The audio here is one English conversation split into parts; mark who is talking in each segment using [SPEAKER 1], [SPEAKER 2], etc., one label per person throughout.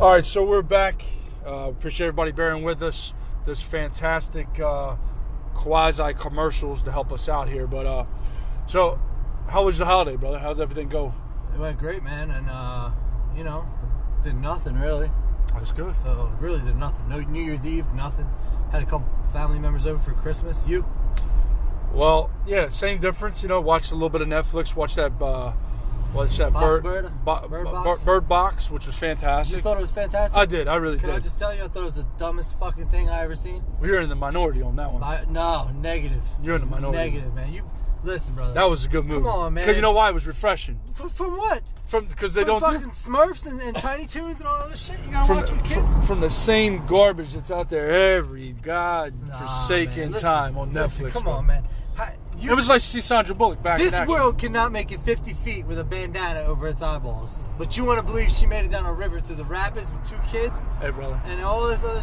[SPEAKER 1] All right, so we're back. Appreciate everybody bearing with us. There's fantastic quasi-commercials to help us out here. But so, how was the holiday, brother? How's everything go?
[SPEAKER 2] It went great, man, and did nothing really.
[SPEAKER 1] That's good.
[SPEAKER 2] So really did nothing. No New Year's Eve, nothing. Had a couple family members over for Christmas. You?
[SPEAKER 1] Well, yeah, same difference. Watched a little bit of Netflix. Watched that. What's that? Bird Box, which was fantastic.
[SPEAKER 2] You thought it was fantastic?
[SPEAKER 1] I did. I really did.
[SPEAKER 2] Can I just tell you, I thought it was the dumbest fucking thing I ever seen.
[SPEAKER 1] Well, you're in the minority on that one.
[SPEAKER 2] No, negative.
[SPEAKER 1] You're in the minority.
[SPEAKER 2] Negative, man. You listen, brother.
[SPEAKER 1] That was a good movie.
[SPEAKER 2] Come on, man.
[SPEAKER 1] Because you know why? It was refreshing.
[SPEAKER 2] From what?
[SPEAKER 1] Because they don't
[SPEAKER 2] fucking Smurfs and Tiny Toons and all that other shit. You gotta watch with kids.
[SPEAKER 1] From the same garbage that's out there every godforsaken time on Netflix.
[SPEAKER 2] Come on, man.
[SPEAKER 1] It was like to see Sandra Bullock back in action.
[SPEAKER 2] This world cannot make it 50 feet with a bandana over its eyeballs. But you want to believe she made it down a river through the rapids with 2 kids?
[SPEAKER 1] Hey, brother.
[SPEAKER 2] And all this other...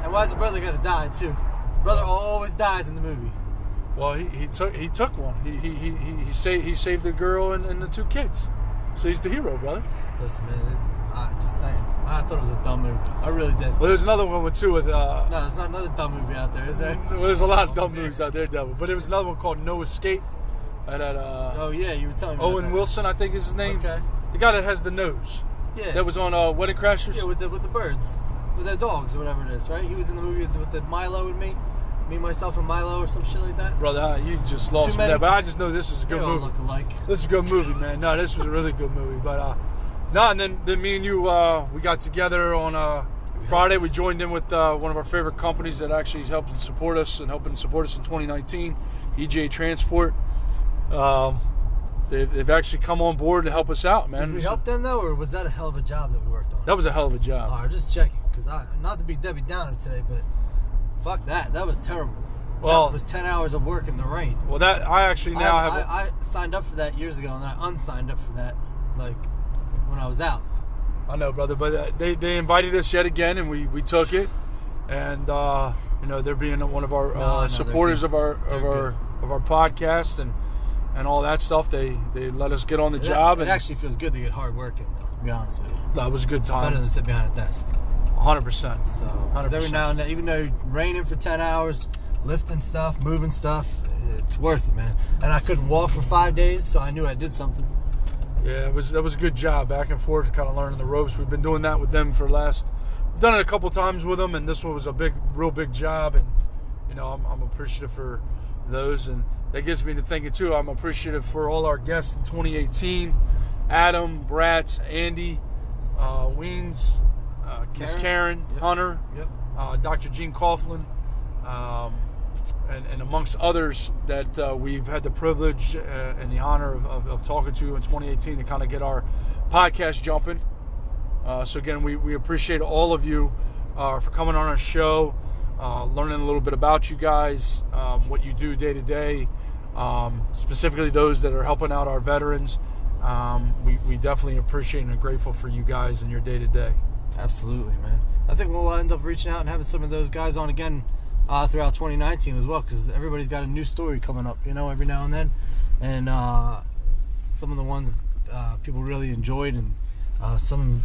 [SPEAKER 2] And why's the brother got to die, too? Brother always dies in the movie.
[SPEAKER 1] Well, he took one. He saved the girl and the 2 kids. So he's the hero, brother.
[SPEAKER 2] Listen, man. I'm just saying. I thought it was a dumb movie. I really did.
[SPEAKER 1] Well, there's another one too with.
[SPEAKER 2] No, there's not another dumb movie out there, is there?
[SPEAKER 1] Well, there's a lot of dumb movies out there, devil. But there was another one called No Escape.
[SPEAKER 2] Oh yeah, you were telling me.
[SPEAKER 1] Owen Wilson, I think is his name.
[SPEAKER 2] Okay.
[SPEAKER 1] The guy that has the nose.
[SPEAKER 2] Yeah.
[SPEAKER 1] That was on Wedding Crashers.
[SPEAKER 2] Yeah, with the birds, with the dogs or whatever it is, right? He was in the movie with the Milo and me, myself and Milo or some shit like that.
[SPEAKER 1] Brother, you just lost me there. But I just know this is a good movie.
[SPEAKER 2] They all look alike.
[SPEAKER 1] This is a good movie, man. No, this was a really good movie. But and then me and you, we got together on Friday. We joined in with one of our favorite companies that actually is helping support us in 2019, EJ Transport. They've actually come on board to help us out, man.
[SPEAKER 2] Did we help them, though, or was that a hell of a job that we worked on?
[SPEAKER 1] That was a hell of a job.
[SPEAKER 2] All right, just checking, because not to be Debbie Downer today, but fuck that. That was terrible.
[SPEAKER 1] Well,
[SPEAKER 2] that was 10 hours of work in the rain.
[SPEAKER 1] Well, that I actually now have...
[SPEAKER 2] I signed up for that years ago, and then I unsigned up for that, when I was out.
[SPEAKER 1] I know, brother, but they invited us yet again, and we took it, and they're being one of our supporters of our podcast and all that stuff. They let us get on the job.
[SPEAKER 2] It actually feels good to get hard work in, though. To be honest with you,
[SPEAKER 1] that was a good time.
[SPEAKER 2] It's better than sit behind a desk.
[SPEAKER 1] 100%.
[SPEAKER 2] So
[SPEAKER 1] 100%.
[SPEAKER 2] Every now and then, even though raining for 10 hours, lifting stuff, moving stuff, it's worth it, man. And I couldn't walk for 5 days, so I knew I did something.
[SPEAKER 1] Yeah, that was a good job, back and forth, kind of learning the ropes. We've been doing that with them we've done it a couple times with them, and this one was a real big job, and I'm appreciative for those, and that gets me to thinking too. I'm appreciative for all our guests in 2018: Adam, Bratz, Andy, Weens, Miss Karen,
[SPEAKER 2] yep.
[SPEAKER 1] Hunter,
[SPEAKER 2] yep.
[SPEAKER 1] Dr. Gene Coughlin, and amongst others that we've had the privilege and the honor of talking to in 2018 to kind of get our podcast jumping. So again, we appreciate all of you for coming on our show, learning a little bit about you guys, what you do day to day, specifically those that are helping out our veterans. We definitely appreciate and are grateful for you guys and your day to day.
[SPEAKER 2] Absolutely, man. I think we'll end up reaching out and having some of those guys on again throughout 2019 as well, because everybody's got a new story coming up, every now and then. And some of the ones people really enjoyed, and some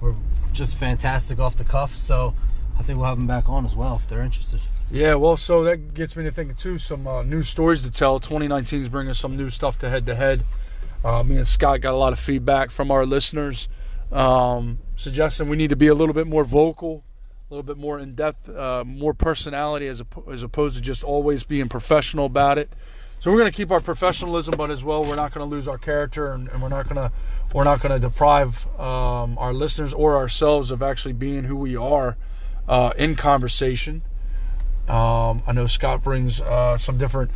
[SPEAKER 2] were just fantastic off the cuff. So I think we'll have them back on as well if they're interested.
[SPEAKER 1] Yeah, well, so that gets me to thinking too, some new stories to tell. 2019 is bringing some new stuff to Head2head. Me and Scott got a lot of feedback from our listeners suggesting we need to be a little bit more vocal, a little bit more in-depth, more personality as opposed to just always being professional about it. So we're going to keep our professionalism, but as well, we're not going to lose our character, and we're not going to deprive our listeners or ourselves of actually being who we are in conversation. I know Scott brings some different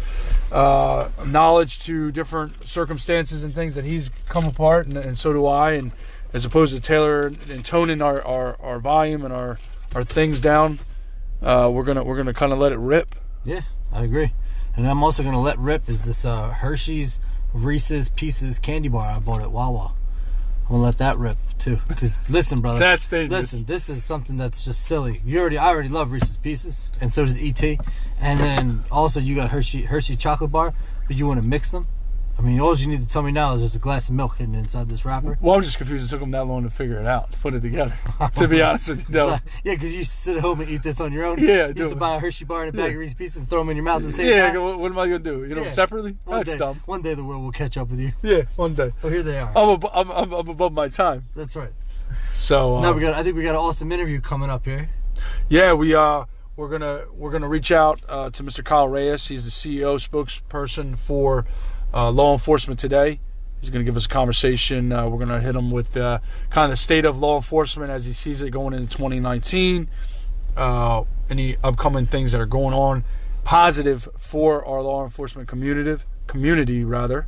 [SPEAKER 1] knowledge to different circumstances and things that he's come apart, and so do I. And as opposed to Taylor and toning our volume and our things down, we're gonna kind of let it rip.
[SPEAKER 2] Yeah, I agree. And I'm also gonna let rip is this Hershey's Reese's Pieces candy bar I bought at Wawa. I'm gonna let that rip too. Because listen, brother,
[SPEAKER 1] that's dangerous.
[SPEAKER 2] Listen, this is something that's just silly. I already love Reese's Pieces, and so does ET. And then also you got Hershey chocolate bar, but you want to mix them. I mean, all you need to tell me now is there's a glass of milk hidden inside this wrapper.
[SPEAKER 1] Well, I'm just confused. It took them that long to figure it out, to put it together. To be honest with you, though.
[SPEAKER 2] Yeah, because you used to sit at home and eat this on your own.
[SPEAKER 1] Yeah,
[SPEAKER 2] you used to buy a Hershey bar and a bag of Reese's Pieces and throw them in your mouth at the same time.
[SPEAKER 1] Yeah, what am I going to do? You know, separately? That's dumb.
[SPEAKER 2] One day the world will catch up with you.
[SPEAKER 1] Yeah, one day.
[SPEAKER 2] Oh, here they are.
[SPEAKER 1] I'm above my time.
[SPEAKER 2] That's right.
[SPEAKER 1] So
[SPEAKER 2] now I think we got an awesome interview coming up here.
[SPEAKER 1] Yeah, we're gonna reach out to Mr. Kyle Reyes. He's the CEO spokesperson for Law Enforcement Today. He's going to give us a conversation. We're going to hit him with kind of the state of law enforcement as he sees it going into 2019. Any upcoming things that are going on, positive for our law enforcement community rather,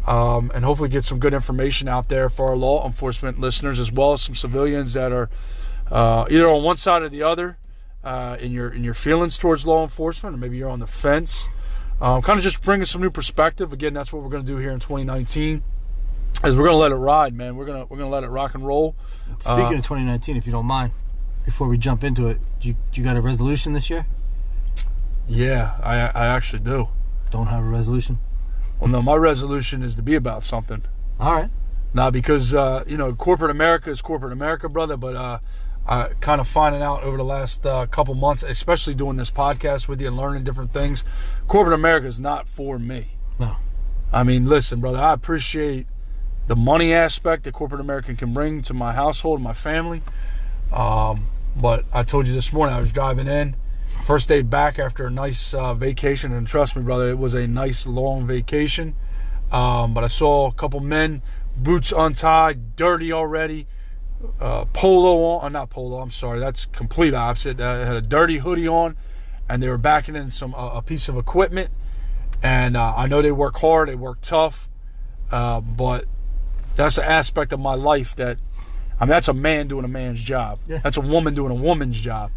[SPEAKER 1] and hopefully get some good information out there for our law enforcement listeners, as well as some civilians that are either on one side or the other in your feelings towards law enforcement, or maybe you're on the fence. Kind of just bringing some new perspective. Again, that's what we're going to do here in 2019. As we're going to let it ride, man. We're going to let it rock and roll.
[SPEAKER 2] Speaking of 2019, if you don't mind, before we jump into it, you got a resolution this year?
[SPEAKER 1] Yeah, I actually do.
[SPEAKER 2] Don't have a resolution?
[SPEAKER 1] Well, no, my resolution is to be about something.
[SPEAKER 2] All right.
[SPEAKER 1] Now, because corporate America is corporate America, brother. But kind of finding out over the last couple months, especially doing this podcast with you and learning different things, corporate America is not for me.
[SPEAKER 2] No.
[SPEAKER 1] I mean, listen, brother, I appreciate the money aspect that corporate America can bring to my household and my family. But I told you this morning, I was driving in, first day back after a nice vacation, and trust me, brother, it was a nice long vacation. But I saw a couple men, boots untied, dirty already, polo on, not polo, I'm sorry, that's complete opposite. Had a dirty hoodie on, and they were backing in a piece of equipment. And I know they work hard, they work tough, but that's an aspect of my life that, I mean, that's a man doing a man's job.
[SPEAKER 2] Yeah.
[SPEAKER 1] That's a woman doing a woman's job.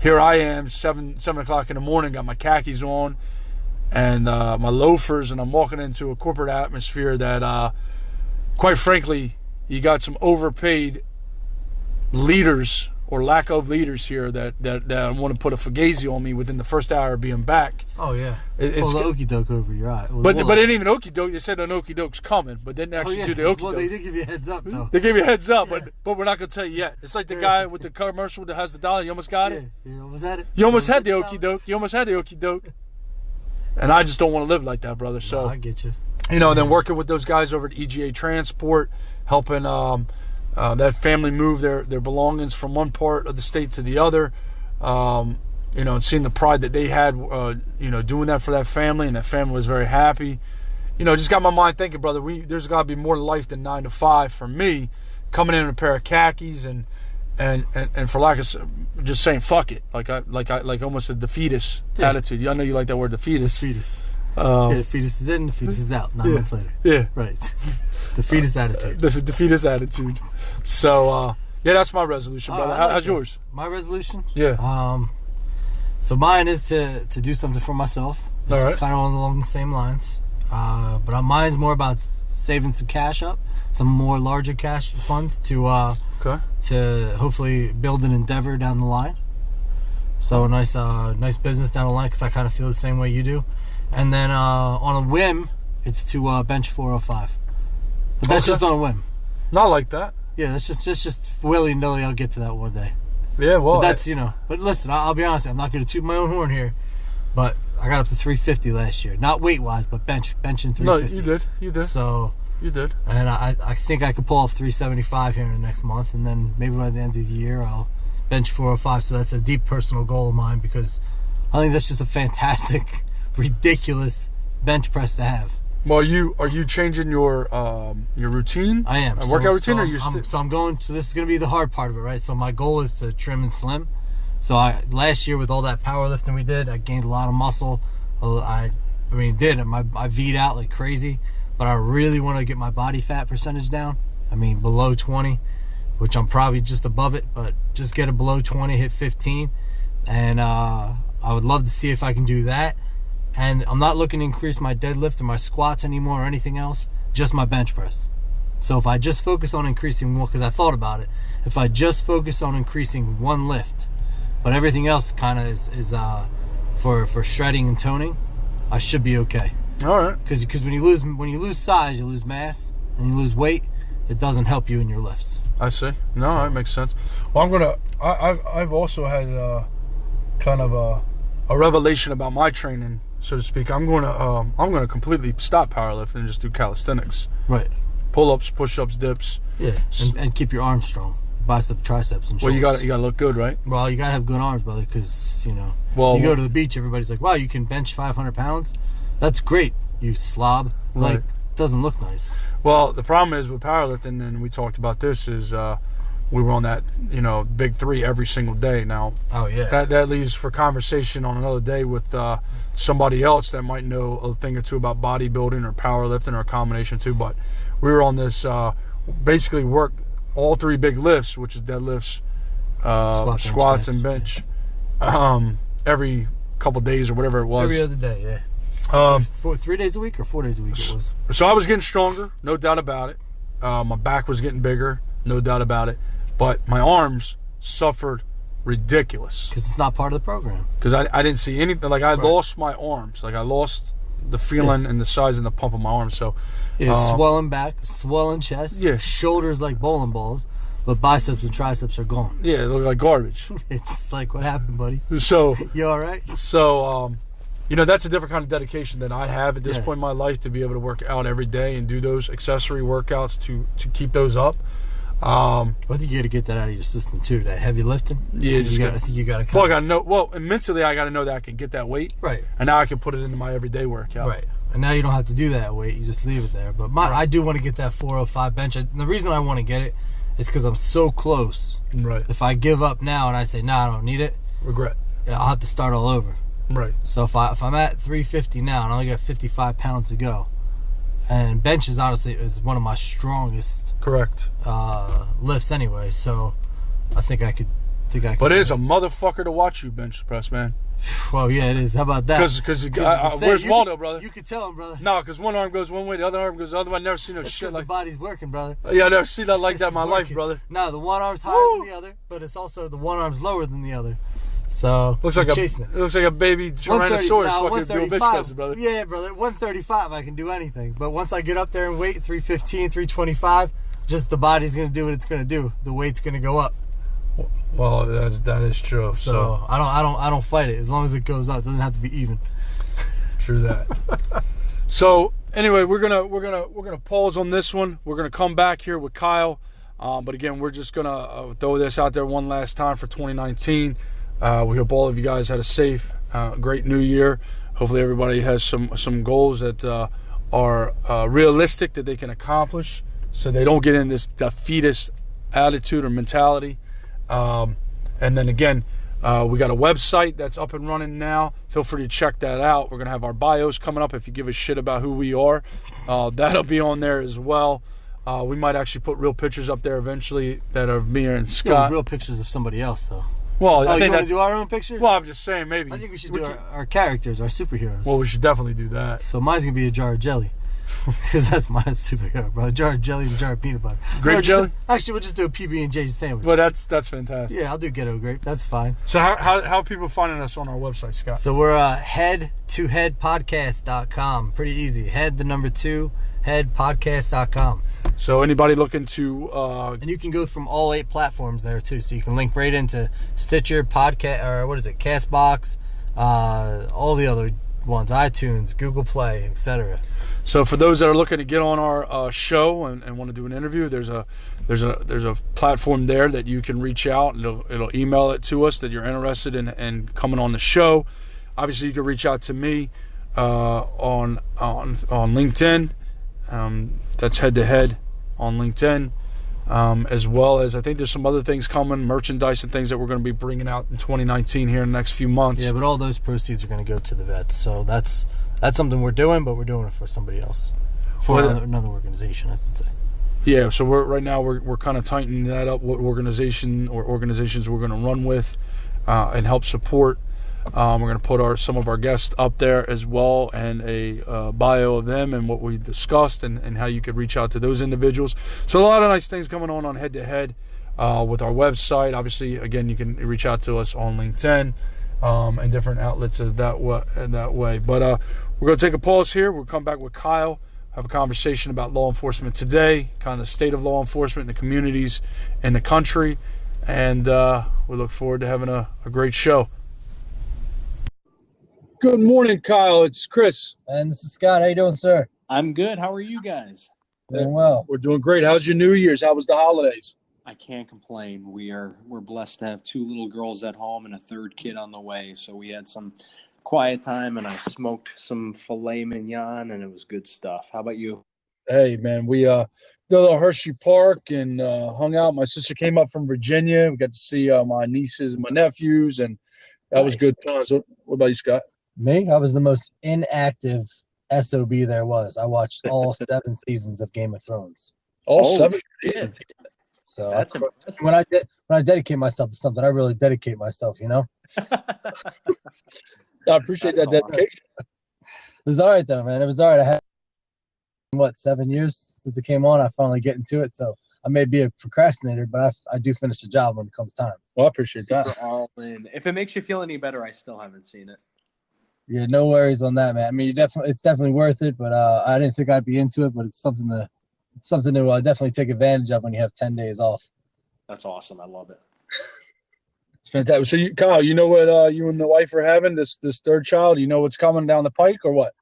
[SPEAKER 1] Here I am, 7 o'clock in the morning, got my khakis on and my loafers, and I'm walking into a corporate atmosphere that, quite frankly, you got some overpaid leaders or lack of leaders here that want to put a fugazi on me within the first hour of being back.
[SPEAKER 2] Oh, yeah.
[SPEAKER 1] It's
[SPEAKER 2] the okey doke over your eye.
[SPEAKER 1] But it ain't even okey doke. They said an okey doke's coming, but didn't actually do the okey doke.
[SPEAKER 2] Well, they did give you a heads up, though.
[SPEAKER 1] They gave you a heads up, but we're not going to tell you yet. It's like the guy with the commercial that has the dollar. You almost got it?
[SPEAKER 2] Yeah, you almost had it.
[SPEAKER 1] You almost had the okey doke. You almost had the okey doke. And I just don't want to live like that, brother. So,
[SPEAKER 2] no, I get you.
[SPEAKER 1] Then working with those guys over at EGA Transport, helping that family move their belongings from one part of the state to the other, and seeing the pride that they had, doing that for that family, and that family was very happy. Just got my mind thinking, brother, there's got to be more to life than 9 to 5 for me, coming in a pair of khakis and for lack of just saying fuck it, like almost a defeatist attitude. I know you like that word, defeatist.
[SPEAKER 2] The fetus is in, the fetus is out 9 months later.
[SPEAKER 1] Yeah.
[SPEAKER 2] Right. The fetus attitude.
[SPEAKER 1] That's a defeatist attitude. So, that's my resolution, brother. How's yours?
[SPEAKER 2] My resolution?
[SPEAKER 1] Yeah.
[SPEAKER 2] So mine is to do something for myself. It's kind of along the same lines. But mine's more about saving some cash up, some more larger cash funds to hopefully build an endeavor down the line. So nice business down the line, because I kind of feel the same way you do. And then on a whim, it's to bench 405. But that's just on a whim.
[SPEAKER 1] Not like that.
[SPEAKER 2] Yeah, that's just willy-nilly. I'll get to that one day.
[SPEAKER 1] Yeah, well,
[SPEAKER 2] but that's But listen, I'll be honest. I'm not going to toot my own horn here, but I got up to 350 last year. Not weight-wise, but benching 350.
[SPEAKER 1] No, you did.
[SPEAKER 2] So
[SPEAKER 1] you did.
[SPEAKER 2] And I think I could pull off 375 here in the next month, and then maybe by the end of the year I'll bench 405. So that's a deep personal goal of mine, because I think that's just a fantastic, ridiculous bench press to have.
[SPEAKER 1] Well, are you changing your routine?
[SPEAKER 2] I am.
[SPEAKER 1] Workout routine, or
[SPEAKER 2] I'm going. So this is going to be the hard part of it, right? So my goal is to trim and slim. So last year with all that powerlifting we did, I gained a lot of muscle. I V'd out like crazy, but I really want to get my body fat percentage down. I mean, below 20, which I'm probably just above it, but just get it below 20, hit 15, and I would love to see if I can do that. And I'm not looking to increase my deadlift or my squats anymore or anything else, just my bench press. So if I just focus on increasing one, because I thought about it, if I just focus on increasing one lift, but everything else kind of is for shredding and toning, I should be okay.
[SPEAKER 1] All right.
[SPEAKER 2] Because when you lose size, you lose mass, and you lose weight. It doesn't help you in your lifts.
[SPEAKER 1] I see. No, that makes sense. Well, I've also had kind of a revelation about my training, so to speak. I'm gonna completely stop powerlifting and just do calisthenics.
[SPEAKER 2] Right.
[SPEAKER 1] Pull-ups, push-ups, dips.
[SPEAKER 2] Yeah. And keep your arms strong. Biceps, triceps, and shoulders.
[SPEAKER 1] Well, you gotta look good, right?
[SPEAKER 2] Well, you gotta have good arms, brother, because you go to the beach, everybody's like, "Wow, you can bench 500 pounds? That's great, you slob."
[SPEAKER 1] Right.
[SPEAKER 2] Like, doesn't look nice.
[SPEAKER 1] Well, the problem is with powerlifting, and we talked about this, is we were on that big three every single day. Now,
[SPEAKER 2] oh yeah,
[SPEAKER 1] that leaves for conversation on another day with somebody else that might know a thing or two about bodybuilding or powerlifting or a combination too. But we were on this basically work all three big lifts, which is deadlifts, squats, and bench, every couple days or whatever it was.
[SPEAKER 2] Every other day, yeah. 3 days a week or 4 days a week it was.
[SPEAKER 1] So I was getting stronger, no doubt about it. My back was getting bigger, no doubt about it. But my arms suffered ridiculous.
[SPEAKER 2] Because it's not part of the program.
[SPEAKER 1] Because I didn't see anything. Like, I lost my arms. Like, I lost the feeling and the size and the pump of my arms. So,
[SPEAKER 2] swelling back, swelling chest, shoulders like bowling balls, but biceps and triceps are gone.
[SPEAKER 1] Yeah, they look like garbage.
[SPEAKER 2] It's just like, what happened, buddy?
[SPEAKER 1] So
[SPEAKER 2] you all right?
[SPEAKER 1] So, that's a different kind of dedication that I have at this point in my life, to be able to work out every day and do those accessory workouts to keep those up.
[SPEAKER 2] I think you got to get that out of your system too. That heavy lifting. Yeah, I think you got to.
[SPEAKER 1] Well, I got to know. Well, and mentally, I got to know that I can get that weight.
[SPEAKER 2] Right.
[SPEAKER 1] And now I can put it into my everyday workout.
[SPEAKER 2] Right. And now you don't have to do that weight. You just leave it there. But I do want to get that 405 bench. And the reason I want to get it is because I'm so close.
[SPEAKER 1] Right.
[SPEAKER 2] If I give up now and I say, I don't need it.
[SPEAKER 1] Regret.
[SPEAKER 2] I'll have to start all over.
[SPEAKER 1] Right.
[SPEAKER 2] So if I'm at 350 now and I only got 55 pounds to go, and bench is honestly one of my strongest lifts anyway. So I think I could. But
[SPEAKER 1] it is a motherfucker to watch you bench press, man.
[SPEAKER 2] Well, yeah, it is. How about that?
[SPEAKER 1] Because where's Waldo, brother?
[SPEAKER 2] You could tell him, brother.
[SPEAKER 1] No, because one arm goes one way, the other arm goes the other way. I've never seen no shit like
[SPEAKER 2] the body's working, brother.
[SPEAKER 1] Yeah, I've never seen that like that in my life, brother.
[SPEAKER 2] No, the one arm's higher than the other, but it's also the one arm's lower than the other. So
[SPEAKER 1] looks like it looks like a baby Tyrannosaurus fucking doing bench presses, brother.
[SPEAKER 2] Yeah, brother. 135, I can do anything. But once I get up there and weight 315, 325, just the body's gonna do what it's gonna do. The weight's gonna go up.
[SPEAKER 1] Well, that is true.
[SPEAKER 2] So I don't fight it as long as it goes up. It doesn't have to be even.
[SPEAKER 1] True that. So anyway, we're gonna pause on this one. We're gonna come back here with Kyle, but again, we're just gonna throw this out there one last time for 2019. We hope all of you guys had a safe, great New Year. Hopefully, everybody has some goals that are realistic that they can accomplish, so they don't get in this defeatist attitude or mentality. And then again, we got a website that's up and running now. Feel free to check that out. We're gonna have our bios coming up. If you give a shit about who we are, that'll be on there as well. We might actually put real pictures up there eventually that are me and Scott.
[SPEAKER 2] Real pictures of somebody else, though.
[SPEAKER 1] Well, I think
[SPEAKER 2] want to do our own picture?
[SPEAKER 1] Well, I'm just saying, maybe.
[SPEAKER 2] I think we should do our characters, our superheroes.
[SPEAKER 1] Well, we should definitely do that.
[SPEAKER 2] So mine's going to be a jar of jelly. Because that's my superhero, bro. A jar of jelly and a jar of peanut butter.
[SPEAKER 1] Grape jelly?
[SPEAKER 2] Actually, we'll just do a PB&J sandwich.
[SPEAKER 1] Well, that's fantastic.
[SPEAKER 2] Yeah, I'll do ghetto grape. That's fine.
[SPEAKER 1] So how are people finding us on our website, Scott?
[SPEAKER 2] So we're head2headpodcast.com. Pretty easy. Head, the number 2, headpodcast.com.
[SPEAKER 1] So anybody looking to...
[SPEAKER 2] and you can go from all 8 platforms there, too. So you can link right into Stitcher, Podcast, or what is it, CastBox, all the other ones, iTunes, Google Play, etc.
[SPEAKER 1] So for those that are looking to get on our show and want to do an interview, there's a platform there that you can reach out. It'll email it to us that you're interested in coming on the show. Obviously, you can reach out to me on LinkedIn. That's Head2head on LinkedIn, as well as I think there's some other things coming, merchandise and things that we're going to be bringing out in 2019 here in the next few months.
[SPEAKER 2] Yeah, but all those proceeds are going to go to the vets. So that's something we're doing, but we're doing it for somebody else, for another organization, I should say. Yeah,
[SPEAKER 1] so right now we're kind of tightening that up. What organizations we're going to run with and help support. We're going to put some of our guests up there as well, and a bio of them and what we discussed and how you could reach out to those individuals. So a lot of nice things coming on Head2head with our website. Obviously, again, you can reach out to us on LinkedIn. and different outlets that way. But we're going to take a pause here. We'll come back with Kyle, have a conversation about law enforcement today, kind of the state of law enforcement in the communities in the country, and we look forward to having a great show. Good morning, Kyle. It's Chris.
[SPEAKER 2] And this is Scott. How you doing, sir?
[SPEAKER 3] I'm good. How are you guys?
[SPEAKER 2] Doing well.
[SPEAKER 1] We're doing great. How's your New Year's? How was the holidays?
[SPEAKER 3] I can't complain. We're blessed to have 2 little girls at home and a 3rd kid on the way. So we had some quiet time, and I smoked some filet mignon, and it was good stuff. How about you?
[SPEAKER 1] Hey, man, we did a little Hershey Park and hung out. My sister came up from Virginia. We got to see my nieces and my nephews, and that was good times. What about you, Scott?
[SPEAKER 2] Me? I was the most inactive SOB there was. I watched all 7 seasons of Game of Thrones.
[SPEAKER 1] All 7
[SPEAKER 3] seasons.
[SPEAKER 2] So
[SPEAKER 3] That's impressive.
[SPEAKER 2] when I dedicate myself to something, I really dedicate myself, you know?
[SPEAKER 1] I appreciate that dedication.
[SPEAKER 2] It was all right, though, man. It was all right. I had, 7 years since it came on. I finally get into it, so I may be a procrastinator, but I do finish the job when it comes time.
[SPEAKER 1] Well, I appreciate that.
[SPEAKER 3] We're all in. If it makes you feel any better, I still haven't seen it.
[SPEAKER 2] Yeah, no worries on that, man. I mean, it's definitely worth it, but I didn't think I'd be into it, but it's something to definitely take advantage of when you have 10 days off.
[SPEAKER 3] That's awesome. I love it.
[SPEAKER 1] It's fantastic. So, Kyle, you know what you and the wife are having, this 3rd child? You know what's coming down the pike or what?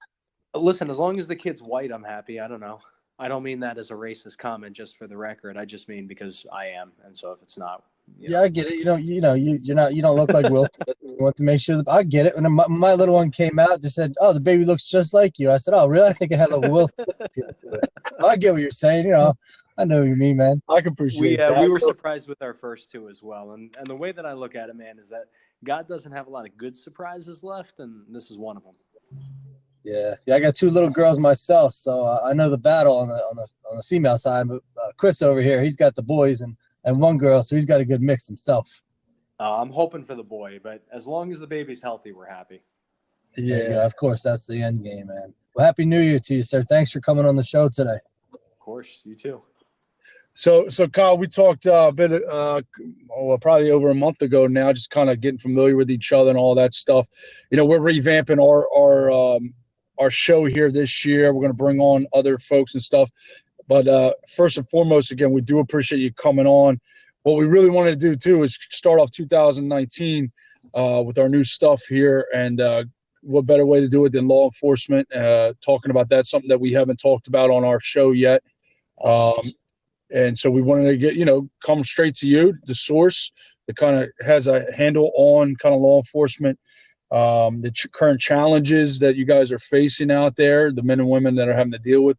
[SPEAKER 3] Listen, as long as the kid's white, I'm happy. I don't know. I don't mean that as a racist comment, just for the record. I just mean because I am, and so if it's not,
[SPEAKER 2] yeah, I get it. You don't look like Will. You want to make sure that I get it. When my little one came out, just said, "Oh, the baby looks just like you." I said, "Oh, really?" I think it had a Will. So I get what you're saying. You know, I know what you mean, man.
[SPEAKER 1] I can appreciate that.
[SPEAKER 3] We were surprised with our first 2 as well, and the way that I look at it, man, is that God doesn't have a lot of good surprises left, and this is one of them.
[SPEAKER 2] Yeah. I got 2 little girls myself, so I know the battle on the female side. But Chris over here, he's got the boys and 1 girl, so he's got a good mix himself.
[SPEAKER 3] I'm hoping for the boy, but as long as the baby's healthy, we're happy.
[SPEAKER 2] Yeah, of course, that's the end game, man. Well, Happy New Year to you, sir. Thanks for coming on the show today.
[SPEAKER 3] Of course, you too.
[SPEAKER 1] So Kyle, we talked a bit, probably over a month ago now, just kind of getting familiar with each other and all that stuff. You know, we're revamping our show here this year. We're going to bring on other folks and stuff. But first and foremost, again, we do appreciate you coming on. What we really wanted to do, too, is start off 2019 with our new stuff here. And what better way to do it than law enforcement, talking about that, something that we haven't talked about on our show yet. Awesome. And so we wanted to get, come straight to you, the source that kind of has a handle on kind of law enforcement, the current challenges that you guys are facing out there, the men and women that are having to deal with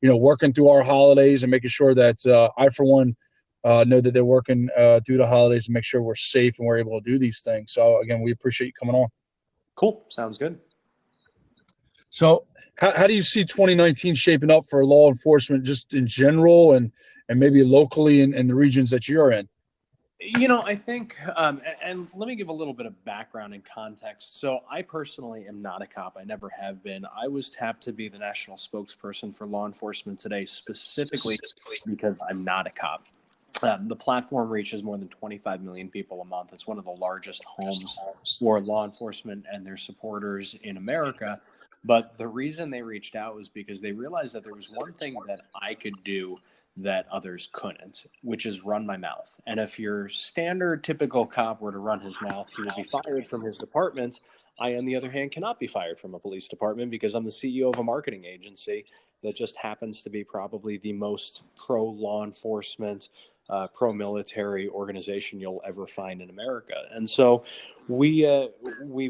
[SPEAKER 1] working through our holidays and making sure that I, for one, know that they're working through the holidays and make sure we're safe and we're able to do these things. So, again, we appreciate you coming on.
[SPEAKER 3] Cool. Sounds good.
[SPEAKER 1] So how do you see 2019 shaping up for law enforcement just in general and maybe locally in the regions that you're in?
[SPEAKER 3] I think, and let me give a little bit of background and context. So I personally am not a cop. I never have been. I was tapped to be the national spokesperson for law enforcement today, specifically because I'm not a cop. The platform reaches more than 25 million people a month. It's one of the largest homes for law enforcement and their supporters in America. But the reason they reached out was because they realized that there was one thing that I could do that others couldn't, which is run my mouth. And if your standard typical cop were to run his mouth, he would be fired from his department. I, on the other hand, cannot be fired from a police department because I'm the CEO of a marketing agency that just happens to be probably the most pro-law enforcement, pro-military organization you'll ever find in America. And so we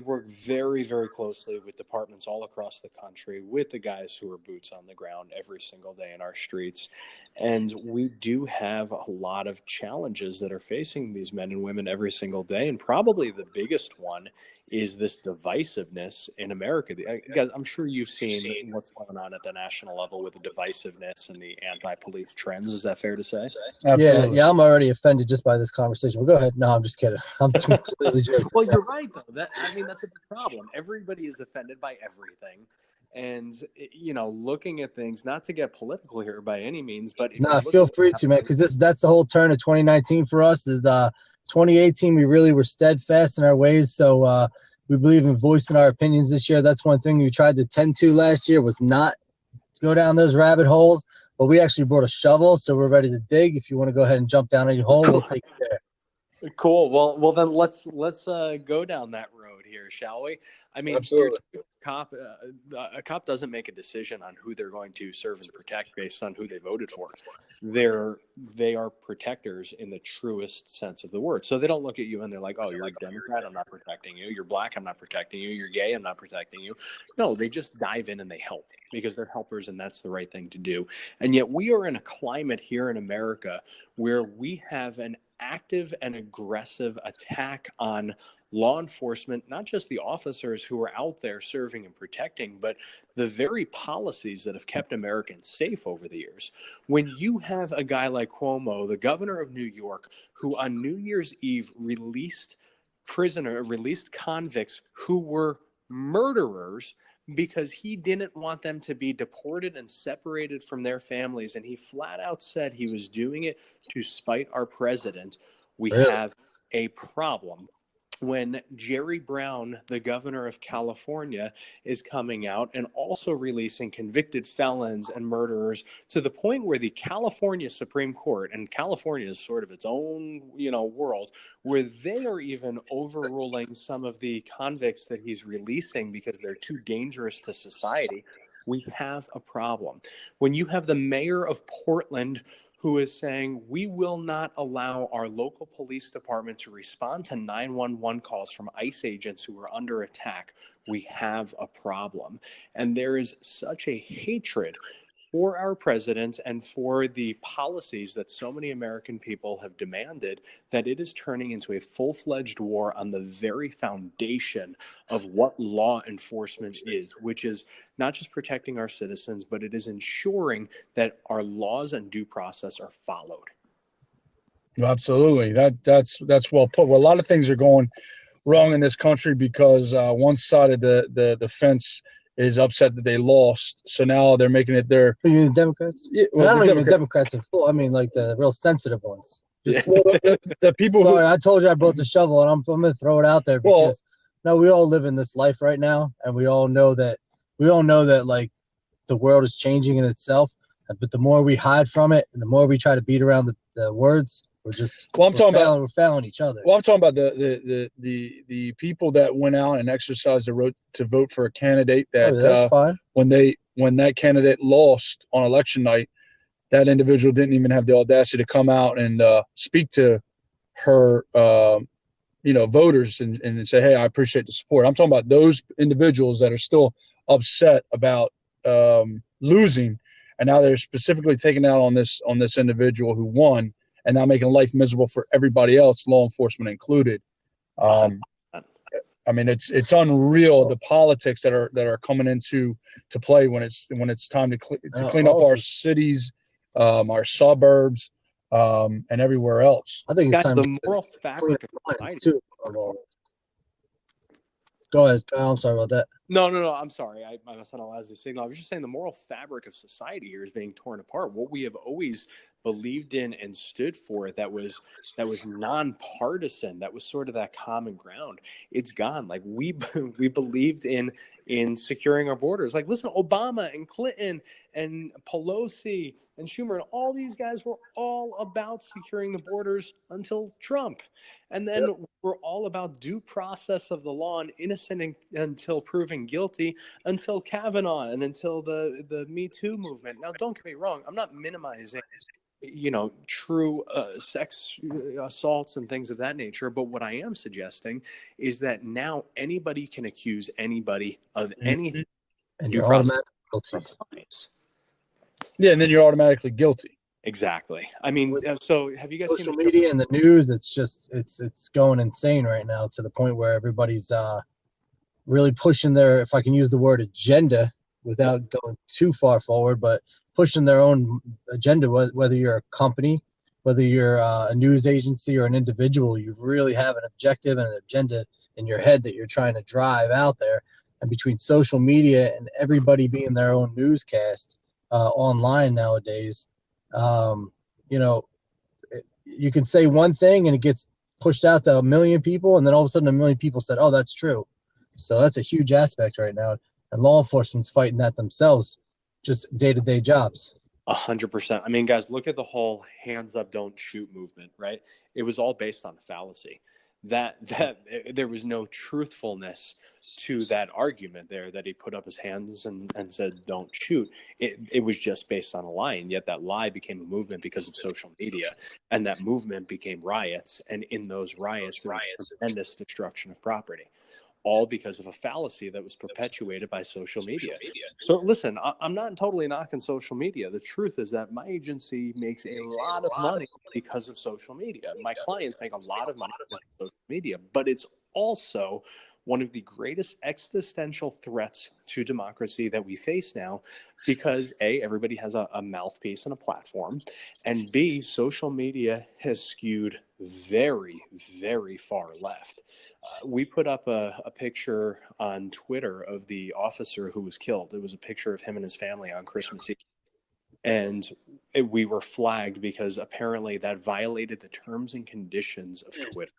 [SPEAKER 3] work very, very closely with departments all across the country, with the guys who are boots on the ground every single day in our streets. And we do have a lot of challenges that are facing these men and women every single day. And probably the biggest one is this divisiveness in America. Guys, I'm sure you've seen what's going on at the national level with the divisiveness and the anti-police trends. Is that fair to say?
[SPEAKER 1] Absolutely.
[SPEAKER 2] Yeah, I'm already offended just by this conversation. Well, go ahead. No, I'm just kidding. I'm completely joking.
[SPEAKER 3] Well, you're right, though. That's a big problem. Everybody is offended by everything. And, looking at things, not to get political here by any means, but
[SPEAKER 2] feel free to, man, because that's the whole turn of 2019 for us is 2018, we really were steadfast in our ways. So we believe in voicing our opinions this year. That's one thing we tried to tend to last year, was not to go down those rabbit holes. But we actually brought a shovel, so we're ready to dig. If you want to go ahead and jump down any hole, we'll take you there.
[SPEAKER 3] Cool. Well, then let's go down that road here, shall we? I mean,
[SPEAKER 1] Absolutely.
[SPEAKER 3] a cop doesn't make a decision on who they're going to serve and protect based on who they voted for. They are protectors in the truest sense of the word. So they don't look at you and they're like, "Oh, you're a Democrat, I'm not protecting you. You're black, I'm not protecting you. You're gay, I'm not protecting you." No, they just dive in and they help because they're helpers, and that's the right thing to do. And yet we are in a climate here in America where we have an active and aggressive attack on law enforcement, not just the officers who are out there serving and protecting, but the very policies that have kept Americans safe over the years. When you have a guy like Cuomo, the governor of New York, who on New Year's Eve released convicts who were murderers because he didn't want them to be deported and separated from their families. And he flat out said he was doing it to spite our president. We have a problem. When Jerry Brown, the governor of California, is coming out and also releasing convicted felons and murderers to the point where the California Supreme Court, and California is sort of its own, world, where they are even overruling some of the convicts that he's releasing because they're too dangerous to society, we have a problem. When you have the mayor of Portland who is saying, we will not allow our local police department to respond to 911 calls from ICE agents who are under attack, we have a problem. And there is such a hatred for our president and for the policies that so many American people have demanded that it is turning into a full-fledged war on the very foundation of what law enforcement is, which is not just protecting our citizens, but it is ensuring that our laws and due process are followed.
[SPEAKER 1] Absolutely. That's well put. Well, a lot of things are going wrong in this country because one side of the fence is upset that they lost, so now they're making it their.
[SPEAKER 2] You mean the Democrats?
[SPEAKER 1] Yeah, well,
[SPEAKER 2] I don't mean the Democrats in full. I mean like the real sensitive ones.
[SPEAKER 1] Just, the people.
[SPEAKER 2] Sorry, I told you I brought the shovel, and I'm going to throw it out there because we all live in this life right now, and we all know that like the world is changing in itself. But the more we hide from it, and the more we try to beat around the words, we're failing each other.
[SPEAKER 1] Well, I'm talking about the people that went out and exercised the right to vote for a candidate that
[SPEAKER 2] that's fine.
[SPEAKER 1] When that candidate lost on election night, that individual didn't even have the audacity to come out and speak to her voters and say, hey, I appreciate the support. I'm talking about those individuals that are still upset about losing, and now they're specifically taking out on this individual who won, and now making life miserable for everybody else, law enforcement included. I mean, it's unreal, the politics that are coming into play when it's time to clean up our cities, our suburbs, and everywhere else.
[SPEAKER 2] I think it's time
[SPEAKER 3] the moral fabric of society
[SPEAKER 2] too. Go ahead, Kyle. I'm sorry about that.
[SPEAKER 3] No. I'm sorry. I must not allow the signal. I was just saying the moral fabric of society here is being torn apart. What we have always believed in and stood for, that was nonpartisan, that was sort of that common ground, it's gone. Like we believed in securing our borders. Like, listen, Obama and Clinton and Pelosi and Schumer and all these guys were all about securing the borders until Trump. And then we're all about due process of the law and innocent until proven guilty, until Kavanaugh and until the Me Too movement. Now, don't get me wrong. I'm not minimizing true sex assaults and things of that nature. But what I am suggesting is that now anybody can accuse anybody of anything.
[SPEAKER 2] And you're automatically guilty.
[SPEAKER 1] Yeah, and then you're automatically guilty.
[SPEAKER 3] Exactly. I mean, so have you guys
[SPEAKER 2] social
[SPEAKER 3] seen
[SPEAKER 2] media and the news? It's going insane right now, to the point where everybody's really pushing their, if I can use the word agenda without going too far forward, but pushing their own agenda, whether you're a company, whether you're a news agency or an individual. You really have an objective and an agenda in your head that you're trying to drive out there. And between social media and everybody being their own newscast online nowadays, you can say one thing and it gets pushed out to 1 million people, and then all of a sudden 1 million people said, oh, that's true. So that's a huge aspect right now. And law enforcement's fighting that themselves, just day-to-day jobs.
[SPEAKER 3] 100%. I mean, guys, look at the whole hands up, don't shoot movement, right? It was all based on fallacy. That there was no truthfulness to that argument there, that he put up his hands and said, don't shoot. It was just based on a lie. And yet that lie became a movement because of social media. And that movement became riots. And in those riots, there was tremendous destruction of property, all because of a fallacy that was perpetuated by social media. So listen, I'm not totally knocking social media. The truth is that my agency makes a lot of money because of social media. My clients make a lot of money because of social media, but it's also one of the greatest existential threats to democracy that we face now, because A, everybody has a mouthpiece and a platform, and B, social media has skewed very, very far left. We put up a picture on Twitter of the officer who was killed. It was a picture of him and his family on Christmas Eve. And we were flagged because apparently that violated the terms and conditions of Twitter.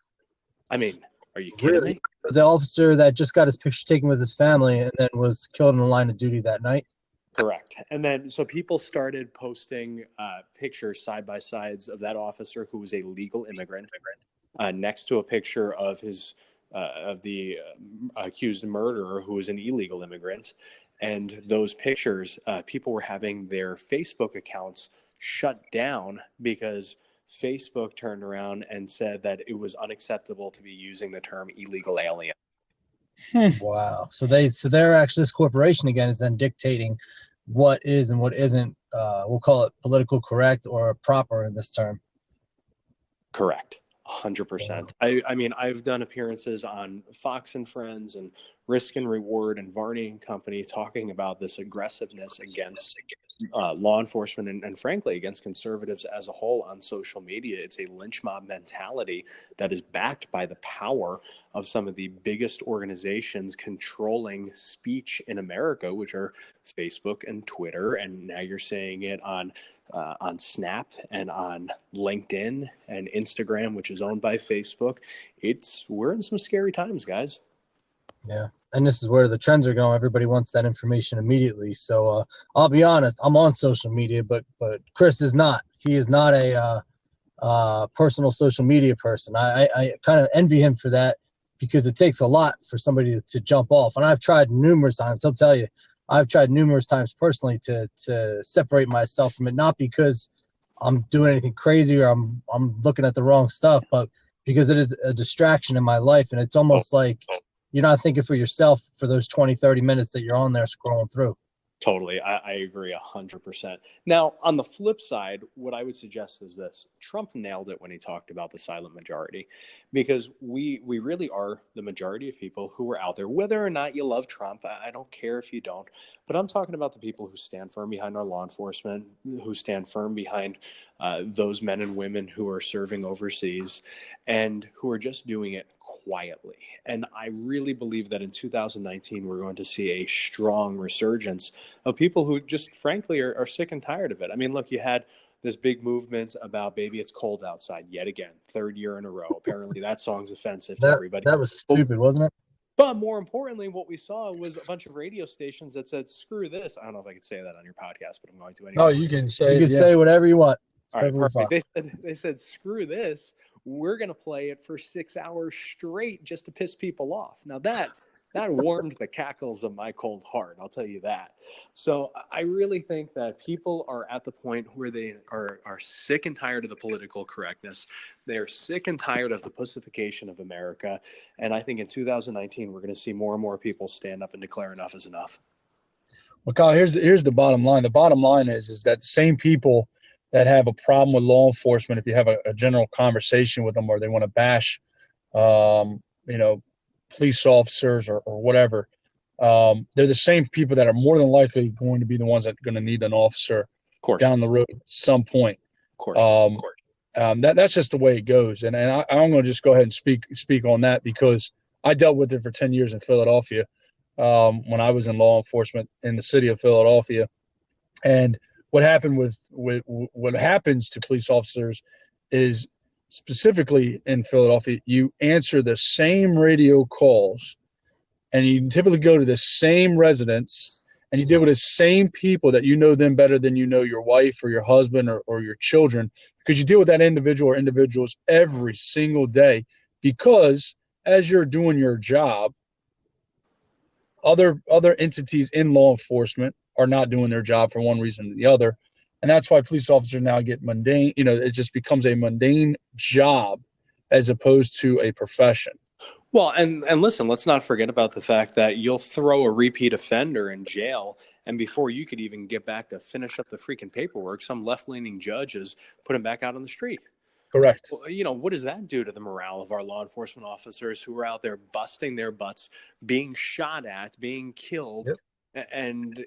[SPEAKER 3] I mean, are you kidding me?
[SPEAKER 2] The officer that just got his picture taken with his family and then was killed in the line of duty that night?
[SPEAKER 3] Correct. And then so people started posting pictures side by sides of that officer who was a legal immigrant next to a picture of his of the accused murderer who was an illegal immigrant. And those pictures, people were having their Facebook accounts shut down because Facebook turned around and said that it was unacceptable to be using the term illegal alien.
[SPEAKER 2] Wow. So they're actually, this corporation again is then dictating what is and what isn't, we'll call it political correct or proper in this term.
[SPEAKER 3] Correct. 100%. I mean, I've done appearances on Fox and Friends and Risk and Reward and Varney and Company talking about this aggressiveness against law enforcement and frankly against conservatives as a whole on social media. It's a lynch mob mentality that is backed by the power of some of the biggest organizations controlling speech in America, which are Facebook and Twitter, and now you're seeing it on Snap and on LinkedIn and Instagram, which is owned by Facebook. We're in some scary times, guys.
[SPEAKER 2] Yeah. And this is where the trends are going. Everybody wants that information immediately. So I'll be honest, I'm on social media, but Chris is not. He is not a personal social media person. I kind of envy him for that, because it takes a lot for somebody to jump off. And I've tried numerous times. He'll tell you, I've tried numerous times personally to separate myself from it, not because I'm doing anything crazy or I'm looking at the wrong stuff, but because it is a distraction in my life. And it's almost like you're not thinking for yourself for those 20, 30 minutes that you're on there scrolling through.
[SPEAKER 3] Totally. I agree 100%. Now, on the flip side, what I would suggest is this. Trump nailed it when he talked about the silent majority, because we really are the majority of people who are out there. Whether or not you love Trump, I don't care if you don't, but I'm talking about the people who stand firm behind our law enforcement, who stand firm behind those men and women who are serving overseas and who are just doing it quietly. And I really believe that in 2019, we're going to see a strong resurgence of people who just frankly are sick and tired of it. I mean, look, you had this big movement about Baby It's Cold Outside yet again, third year in a row. Apparently that song's offensive to everybody.
[SPEAKER 2] That was stupid, wasn't it?
[SPEAKER 3] But more importantly, what we saw was a bunch of radio stations that said, screw this. I don't know if I could say that on your podcast, but I'm going to anyway.
[SPEAKER 1] No, you can say
[SPEAKER 2] say whatever you want.
[SPEAKER 3] All right, perfect. They said, screw this. We're going to play it for 6 hours straight just to piss people off. Now that warmed the cackles of my cold heart, I'll tell you that. So I really think that people are at the point where they are sick and tired of the political correctness. They are sick and tired of the pussification of America. And I think in 2019, we're going to see more and more people stand up and declare enough is enough.
[SPEAKER 1] Well, Kyle, here's the bottom line. The bottom line is that same people that have a problem with law enforcement, if you have a general conversation with them or they want to bash, police officers or whatever, they're the same people that are more than likely going to be the ones that are going to need an officer down the road at some point.
[SPEAKER 3] Of course.
[SPEAKER 1] That's just the way it goes. And I'm going to just go ahead and speak on that, because I dealt with it for 10 years in Philadelphia when I was in law enforcement in the city of Philadelphia. And what happened what happens to police officers is specifically in Philadelphia, you answer the same radio calls, and you typically go to the same residence, and you deal with the same people that you know them better than you know your wife or your husband or your children, because you deal with that individual or individuals every single day. Because as you're doing your job, other entities in law enforcement are not doing their job for one reason or the other. And that's why police officers now get mundane. It just becomes a mundane job as opposed to a profession.
[SPEAKER 3] Well, and listen, let's not forget about the fact that you'll throw a repeat offender in jail, and before you could even get back to finish up the freaking paperwork, some left-leaning judge has put him back out on the street.
[SPEAKER 1] Correct.
[SPEAKER 3] Well, what does that do to the morale of our law enforcement officers who are out there busting their butts, being shot at, being killed? Yep. And,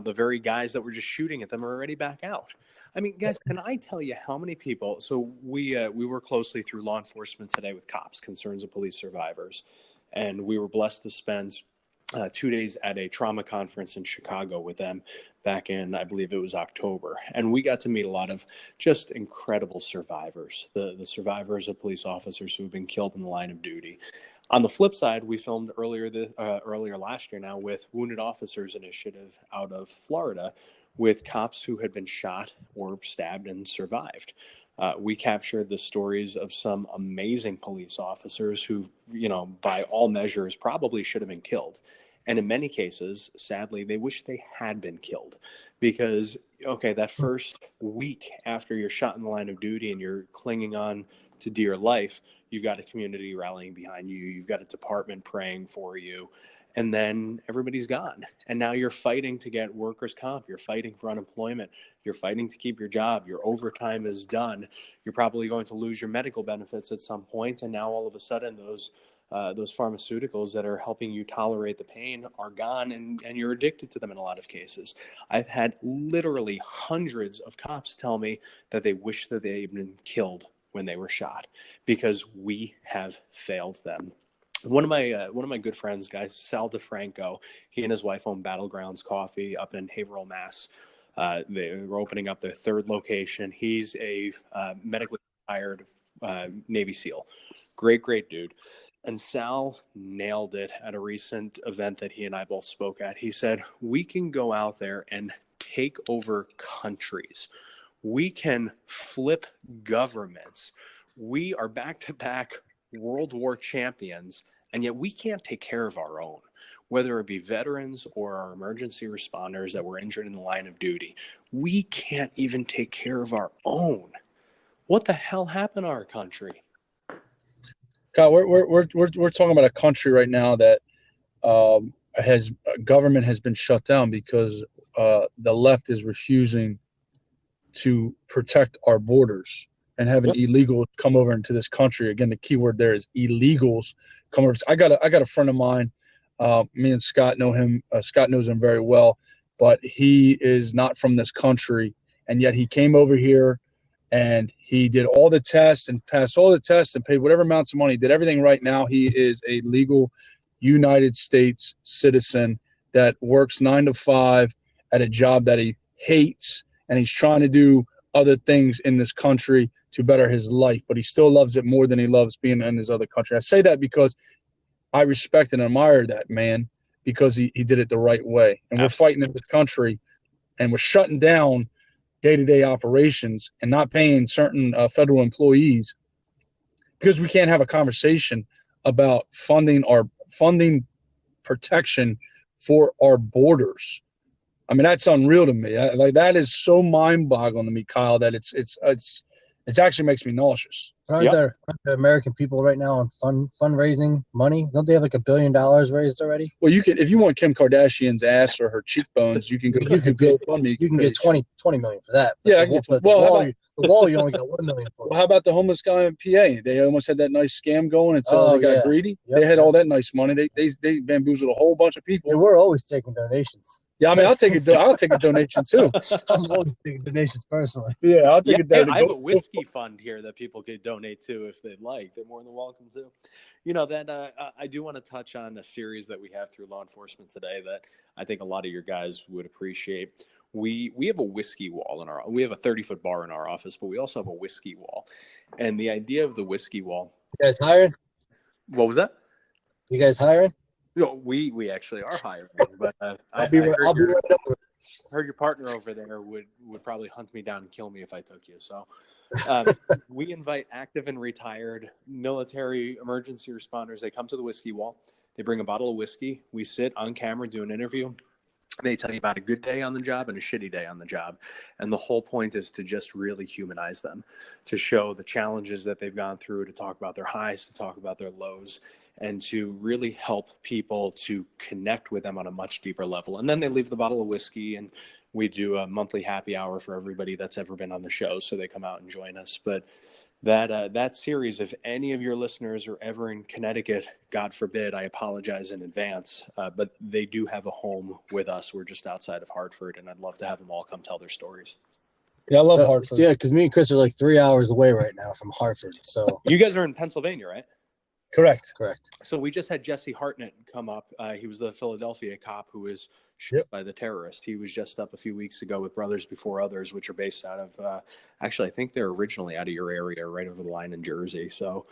[SPEAKER 3] the very guys that were just shooting at them are already back out. I mean, guys, can I tell you how many people? So we work closely through law enforcement today with COPS, Concerns of Police Survivors. And we were blessed to spend 2 days at a trauma conference in Chicago with them back in, I believe it was October. And we got to meet a lot of just incredible survivors, the survivors of police officers who have been killed in the line of duty. On the flip side, we filmed earlier last year now with Wounded Officers Initiative out of Florida with cops who had been shot or stabbed and survived. We captured the stories of some amazing police officers who, by all measures, probably should have been killed. And in many cases, sadly, they wish they had been killed because, that first week after you're shot in the line of duty and you're clinging on to dear life, you've got a community rallying behind you. You've got a department praying for you. And then everybody's gone. And now you're fighting to get workers' comp. You're fighting for unemployment. You're fighting to keep your job. Your overtime is done. You're probably going to lose your medical benefits at some point. And now all of a sudden those pharmaceuticals that are helping you tolerate the pain are gone, and you're addicted to them in a lot of cases. I've had literally hundreds of cops tell me that they wish that they had been killed when they were shot because we have failed them. One of my good friends, guys, Sal DeFranco, he and his wife own Battlegrounds Coffee up in Haverhill, Mass. They were opening up their third location. He's a medically retired Navy SEAL. Great dude. And Sal nailed it at a recent event that he and I both spoke at. He said, we can go out there and take over countries. We can flip governments. We are back-to-back World War champions, and yet we can't take care of our own, whether it be veterans or our emergency responders that were injured in the line of duty. We can't even take care of our own. What the hell happened to our country?
[SPEAKER 1] Kyle, we're talking about a country right now that government has been shut down because the left is refusing to protect our borders and having illegals come over into this country. Again, the key word there is illegals come over. I got a friend of mine. Me and Scott know him. Scott knows him very well, but he is not from this country, and yet he came over here. And he did all the tests and passed all the tests and paid whatever amounts of money. He did everything right. Now he is a legal United States citizen that works 9 to 5 at a job that he hates. And he's trying to do other things in this country to better his life. But he still loves it more than he loves being in his other country. I say that because I respect and admire that man because he did it the right way. And we're fighting in this country and we're shutting down day-to-day operations and not paying certain federal employees because we can't have a conversation about funding protection for our borders. I mean, that's unreal to me. That is so mind-boggling to me, Kyle, that it actually makes me nauseous.
[SPEAKER 2] Aren't there American people right now on fundraising money? Don't they have like $1 billion raised already?
[SPEAKER 1] Well, you can, if you want Kim Kardashian's ass or her cheekbones, you can go. You can GoFundMe.
[SPEAKER 2] You can get 20 million for that.
[SPEAKER 1] Yeah,
[SPEAKER 2] the wall you only got 1 million for.
[SPEAKER 1] Well, how about the homeless guy in PA? They almost had that nice scam going until they got greedy. Yep. They had all that nice money. They bamboozled a whole bunch of people.
[SPEAKER 2] They were always taking donations.
[SPEAKER 1] Yeah, I mean, I'll take a donation too.
[SPEAKER 2] I'm always taking donations personally.
[SPEAKER 1] Yeah, I'll take a donation.
[SPEAKER 3] I have a whiskey fund here that people could donate to if they'd like. They're more than welcome to. I do want to touch on a series that we have through law enforcement today that I think a lot of your guys would appreciate. We have a whiskey wall we have a 30-foot bar in our office, but we also have a whiskey wall. And the idea of the whiskey wall.
[SPEAKER 2] You guys hiring?
[SPEAKER 3] What was that?
[SPEAKER 2] You guys hiring?
[SPEAKER 3] No, we actually are hiring, but
[SPEAKER 2] I'll be right over.
[SPEAKER 3] Heard your partner over there would probably hunt me down and kill me if I took you. So we invite active and retired military emergency responders. They come to the whiskey wall. They bring a bottle of whiskey. We sit on camera, do an interview. They tell you about a good day on the job and a shitty day on the job. And the whole point is to just really humanize them, to show the challenges that they've gone through, to talk about their highs, to talk about their lows, and to really help people to connect with them on a much deeper level. And then they leave the bottle of whiskey, and we do a monthly happy hour for everybody that's ever been on the show. So they come out and join us. But that series, if any of your listeners are ever in Connecticut, God forbid, I apologize in advance, but they do have a home with us. We're just outside of Hartford, and I'd love to have them all come tell their stories.
[SPEAKER 1] Yeah, I love Hartford.
[SPEAKER 2] Yeah, because me and Chris are like 3 hours away right now from Hartford. So
[SPEAKER 3] you guys are in Pennsylvania, right?
[SPEAKER 1] Correct.
[SPEAKER 3] So we just had Jesse Hartnett come up. He was the Philadelphia cop who was shot by the terrorist. He was just up a few weeks ago with Brothers Before Others, which are based out of, actually, I think they're originally out of your area, right over the line in Jersey. So,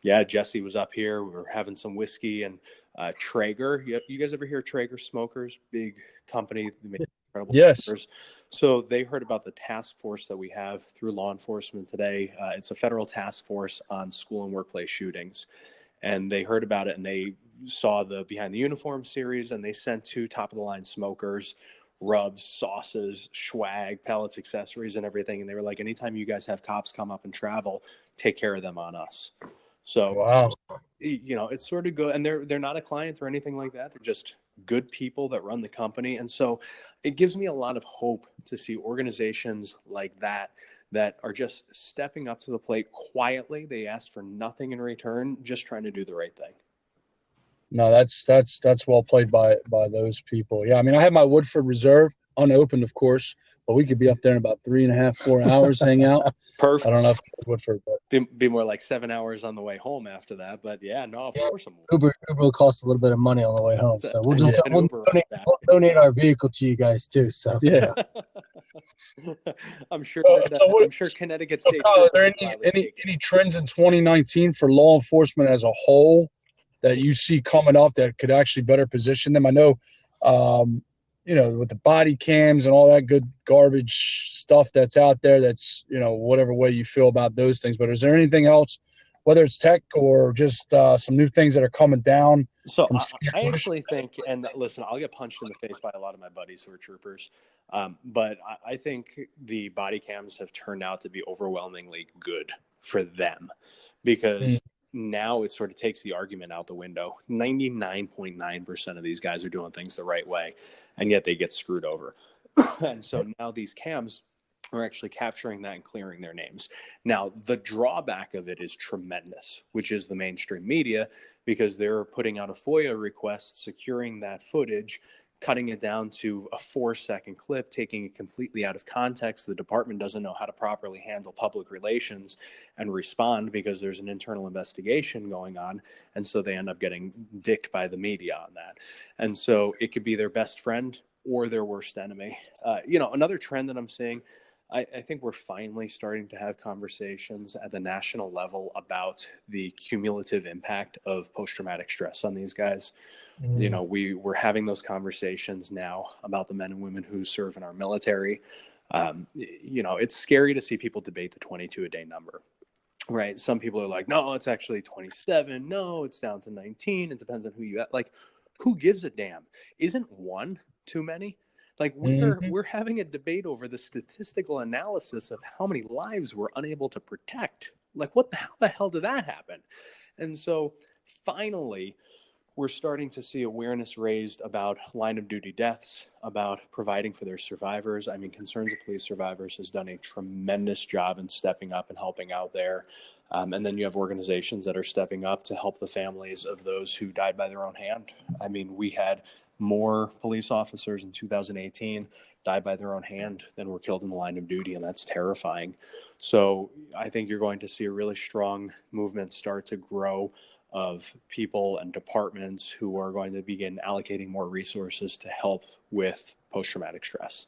[SPEAKER 3] Jesse was up here. We were having some whiskey and Traeger. You guys ever hear Traeger Smokers? Big company. They make incredible smokers. So they heard about the task force that we have through law enforcement today. It's a federal task force on school and workplace shootings. And they heard about it, and they saw the Behind the Uniform series, and they sent 2 top-of-the-line smokers, rubs, sauces, swag, pellets, accessories, and everything. And they were like, anytime you guys have cops come up and travel, take care of them on us. So,
[SPEAKER 1] wow.
[SPEAKER 3] It's sort of good. And they're not a client or anything like that. They're just good people that run the company. And so it gives me a lot of hope to see organizations like that are just stepping up to the plate quietly. They ask for nothing in return, just trying to do the right thing.
[SPEAKER 1] No, that's well played by those people. Yeah, I mean, I have my Woodford Reserve unopened, of course, but we could be up there in about 3.5, 4 hours, hang out.
[SPEAKER 3] Perfect.
[SPEAKER 1] I don't know if Woodford, but
[SPEAKER 3] be more like 7 hours on the way home after that. But yeah, no, of course I'm.
[SPEAKER 2] Uber will cost a little bit of money on the way home, so we'll just we'll donate our vehicle to you guys too. So
[SPEAKER 1] yeah.
[SPEAKER 3] I'm sure. I'm sure Connecticut State.
[SPEAKER 1] Are there any trends in 2019 for law enforcement as a whole that you see coming up that could actually better position them? I know, with the body cams and all that good garbage stuff that's out there, that's, whatever way you feel about those things. But is there anything else, whether it's tech or just some new things that are coming down?
[SPEAKER 3] So I actually think, and listen, I'll get punched in the face by a lot of my buddies who are troopers, but I think the body cams have turned out to be overwhelmingly good for them, because now it sort of takes the argument out the window. 99.9% of these guys are doing things the right way, and yet they get screwed over. And so now these cams are actually capturing that and clearing their names. Now, the drawback of it is tremendous, which is the mainstream media, because they're putting out a FOIA request, securing that footage, cutting it down to a 4-second clip, taking it completely out of context. The department doesn't know how to properly handle public relations and respond because there's an internal investigation going on. And so they end up getting dicked by the media on that. And so it could be their best friend or their worst enemy. Another trend that I'm seeing, I think we're finally starting to have conversations at the national level about the cumulative impact of post-traumatic stress on these guys. We're having those conversations now about the men and women who serve in our military. It's scary to see people debate the 22-a-day number, right? Some people are like, no, it's actually 27. No, it's down to 19. It depends on who you like. Who gives a damn? Isn't one too many? Like we're having a debate over the statistical analysis of how many lives we're unable to protect. Like how the hell did that happen? And so finally, we're starting to see awareness raised about line of duty deaths, about providing for their survivors. I mean, Concerns of Police Survivors has done a tremendous job in stepping up and helping out there. And then you have organizations that are stepping up to help the families of those who died by their own hand. I mean, we had more police officers in 2018 died by their own hand than were killed in the line of duty, and that's terrifying. So I think you're going to see a really strong movement start to grow of people and departments who are going to begin allocating more resources to help with post-traumatic stress.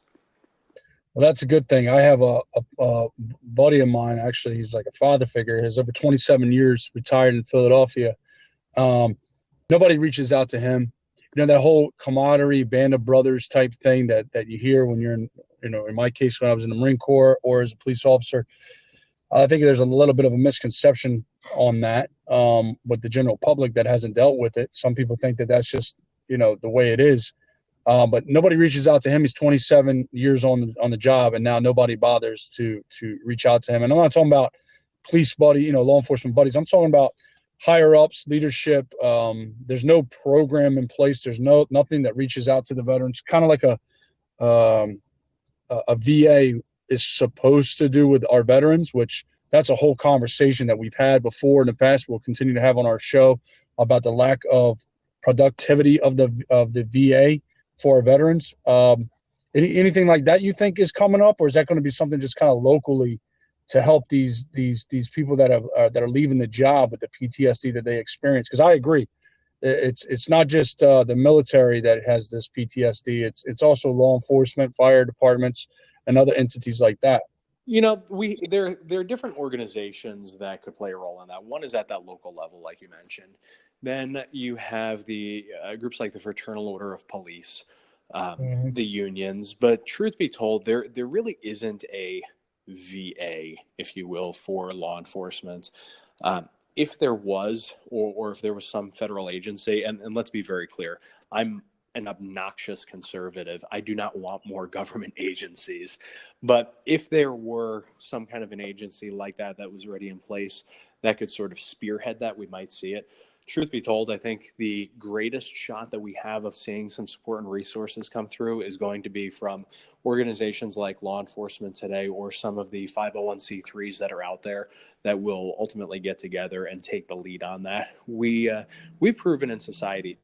[SPEAKER 1] Well, that's a good thing. I have a buddy of mine, actually, he's like a father figure. He's over 27 years, retired in Philadelphia. Nobody reaches out to him. You know, that whole camaraderie, band of brothers type thing that you hear when you're in, you know, in my case, when I was in the Marine Corps or as a police officer. I think there's a little bit of a misconception on that with the general public that hasn't dealt with it. Some people think that that's just, you know, the way it is. But nobody reaches out to him. He's 27 years on the job, and now nobody bothers to reach out to him. And I'm not talking about police buddy, you know, law enforcement buddies. I'm talking about higher ups, leadership. There's no program in place. There's nothing that reaches out to the veterans. Kind of like a VA is supposed to do with our veterans, which that's a whole conversation that we've had before in the past. We'll continue to have on our show about the lack of productivity of the VA for our veterans. Anything like that you think is coming up, or is that going to be something just kind of locally to help these people that are leaving the job with the PTSD that they experience? Because I agree, it's not just the military that has this PTSD. It's also law enforcement, fire departments, and other entities like that.
[SPEAKER 3] You know, there are different organizations that could play a role in that. One is at that local level, like you mentioned. Then you have the groups like the Fraternal Order of Police, the unions. But truth be told, there really isn't a VA, if you will, for law enforcement. If there was, or if there was some federal agency, and let's be very clear, I'm an obnoxious conservative. I do not want more government agencies. But if there were some kind of an agency like that was already in place that could sort of spearhead that, we might see it. Truth be told, I think the greatest shot that we have of seeing some support and resources come through is going to be from organizations like Law Enforcement Today or some of the 501c3s that are out there that will ultimately get together and take the lead on that. We've proven in society,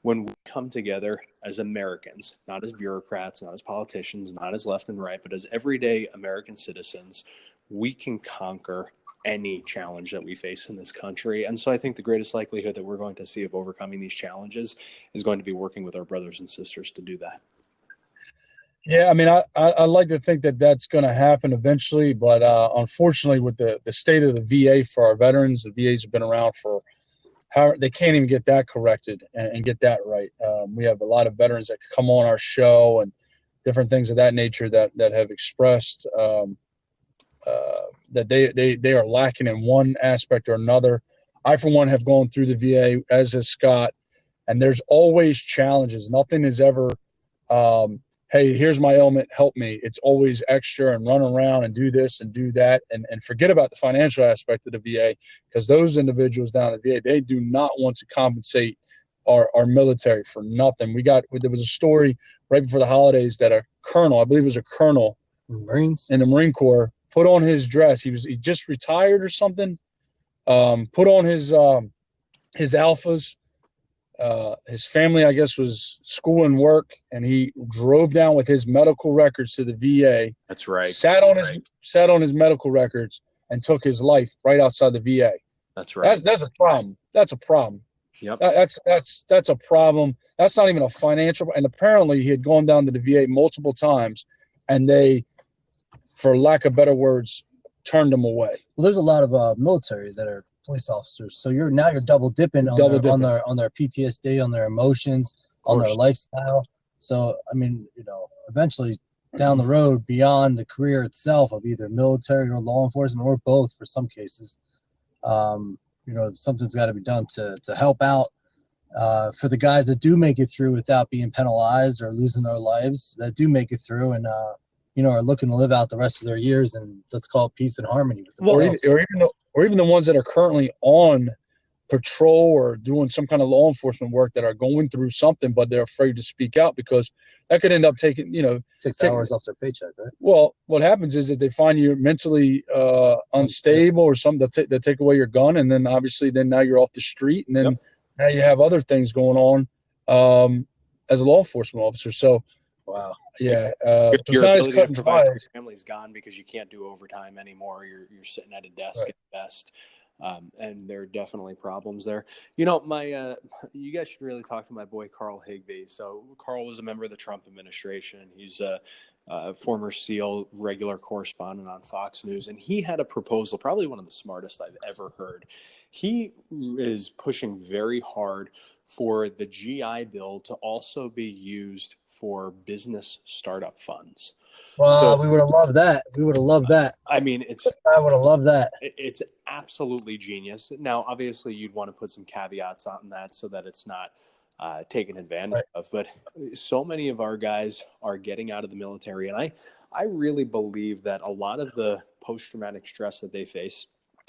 [SPEAKER 3] when we come together as Americans, not as bureaucrats, not as politicians, not as left and right, but as everyday American citizens, we can conquer any challenge that we face in this country. And so I think the greatest likelihood that we're going to see of overcoming these challenges is going to be working with our brothers and sisters to do that.
[SPEAKER 1] Yeah, I mean, I like to think that that's going to happen eventually, but unfortunately with the state of the VA for our veterans, the VAs have been around for they can't even get that corrected and get that right. We have a lot of veterans that come on our show and different things of that nature that have expressed that they are lacking in one aspect or another. I, for one, have gone through the VA, as has Scott, and there's always challenges. Nothing is ever, hey, here's my ailment, help me. It's always extra and run around and do this and do that and forget about the financial aspect of the VA, because those individuals down at the VA, they do not want to compensate our military for nothing. There was a story right before the holidays that a colonel, I believe it was a colonel
[SPEAKER 2] Marines
[SPEAKER 1] in the Marine Corps, put on his dress. He just retired or something. Put on his alphas. His family, I guess, was school and work, and he drove down with his medical records to the VA.
[SPEAKER 3] That's right.
[SPEAKER 1] Sat on his medical records and took his life right outside the VA.
[SPEAKER 3] That's right.
[SPEAKER 1] That's a problem. That's a problem.
[SPEAKER 3] Yep.
[SPEAKER 1] That's a problem. That's not even a financial. And apparently, he had gone down to the VA multiple times, and they, for lack of better words, turned him away.
[SPEAKER 2] Well, there's a lot of military that are police officers, so you're double dipping on their PTSD, on their emotions, on their lifestyle. So I mean, you know, eventually down the road, beyond the career itself of either military or law enforcement or both, for some cases, you know, something's got to be done to help out for the guys that do make it through without being penalized or losing their lives, that do make it through and you know, are looking to live out the rest of their years and let's call it peace and harmony with themselves.
[SPEAKER 1] Or even the ones that are currently on patrol or doing some kind of law enforcement work that are going through something, but they're afraid to speak out because that could end up taking,
[SPEAKER 2] 6 hours off their paycheck, right?
[SPEAKER 1] Well, what happens is that they find you mentally unstable or something. They'll take away your gun, and then obviously now you're off the street, and then now you have other things going on as a law enforcement officer. So,
[SPEAKER 2] wow,
[SPEAKER 1] yeah,
[SPEAKER 3] Your
[SPEAKER 1] it's not as
[SPEAKER 3] ability
[SPEAKER 1] cut
[SPEAKER 3] to
[SPEAKER 1] and
[SPEAKER 3] provide
[SPEAKER 1] dry.
[SPEAKER 3] for your family's gone because you can't do overtime anymore. You're sitting at a desk at best. And there are definitely problems there. You guys should really talk to my boy Carl Higbee. So Carl was a member of the Trump administration. He's a former SEAL, regular correspondent on Fox News, and he had a proposal, probably one of the smartest I've ever heard. He is pushing very hard for the GI Bill to also be used for business startup funds.
[SPEAKER 2] Well, we would have loved that. We would have loved that.
[SPEAKER 3] I mean,
[SPEAKER 2] I would have loved that.
[SPEAKER 3] It's absolutely genius. Now, obviously, you'd want to put some caveats on that so that it's not taken advantage of. But so many of our guys are getting out of the military, and I really believe that a lot of the post-traumatic stress that they face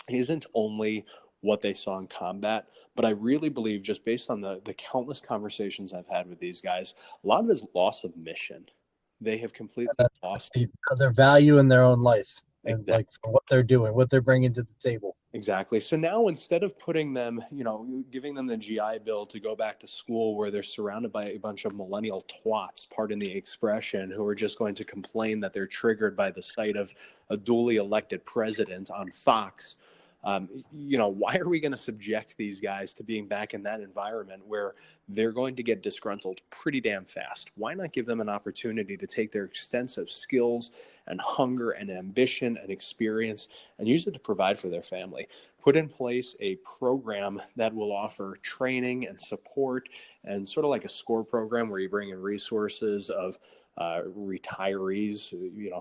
[SPEAKER 3] isn't only what they saw in combat, but I really believe, just based on the countless conversations I've had with these guys, a lot of it is loss of mission. They have completely lost
[SPEAKER 2] their value in their own life, and
[SPEAKER 3] Exactly.
[SPEAKER 2] like for what they're doing, what they're bringing to the table.
[SPEAKER 3] Exactly. So now, instead of putting them, giving them the GI Bill to go back to school where they're surrounded by a bunch of millennial twats, pardon the expression, who are just going to complain that they're triggered by the sight of a duly elected president on Fox, why are we going to subject these guys to being back in that environment where they're going to get disgruntled pretty damn fast? Why not give them an opportunity to take their extensive skills and hunger and ambition and experience and use it to provide for their family? Put in place a program that will offer training and support, and sort of like a SCORE program where you bring in resources of retirees,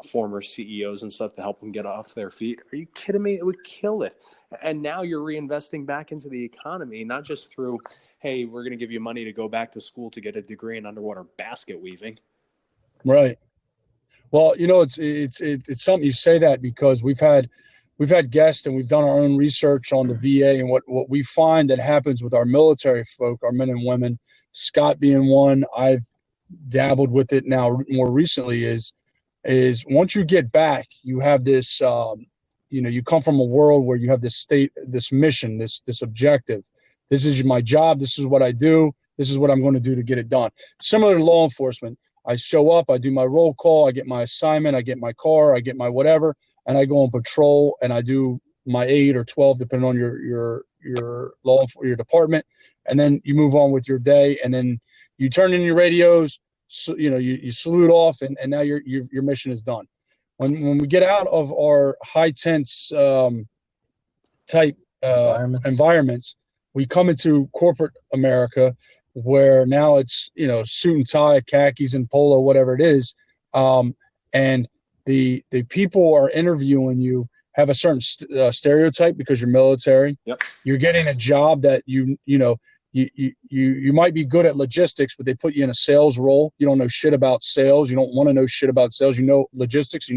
[SPEAKER 3] former CEOs and stuff to help them get off their feet. Are you kidding me? It would kill it. And now you're reinvesting back into the economy, not just through, hey, we're going to give you money to go back to school to get a degree in underwater basket weaving.
[SPEAKER 1] Right. Well, it's something you say that because we've had guests and we've done our own research on the VA, and what we find that happens with our military folk, our men and women, Scott being one, I've dabbled with it now more recently, is once you get back, you have this, you come from a world where you have this mission, this objective. This is my job. This is what I do. This is what I'm going to do to get it done. Similar to law enforcement, I show up, I do my roll call, I get my assignment, I get my car, I get my whatever, and I go on patrol and I do my 8 or 12, depending on your your department, and then you move on with your day, and then you turn in your radios, so, you salute off, and now your mission is done. When we get out of our high tense type environments, we come into corporate America, where now it's suit and tie, khakis and polo, whatever it is, and the people are interviewing you have a certain stereotype because you're military.
[SPEAKER 3] Yep.
[SPEAKER 1] You're getting a job that you might be good at logistics, but they put you in a sales role. You don't know shit about sales. You don't want to know shit about sales. You know logistics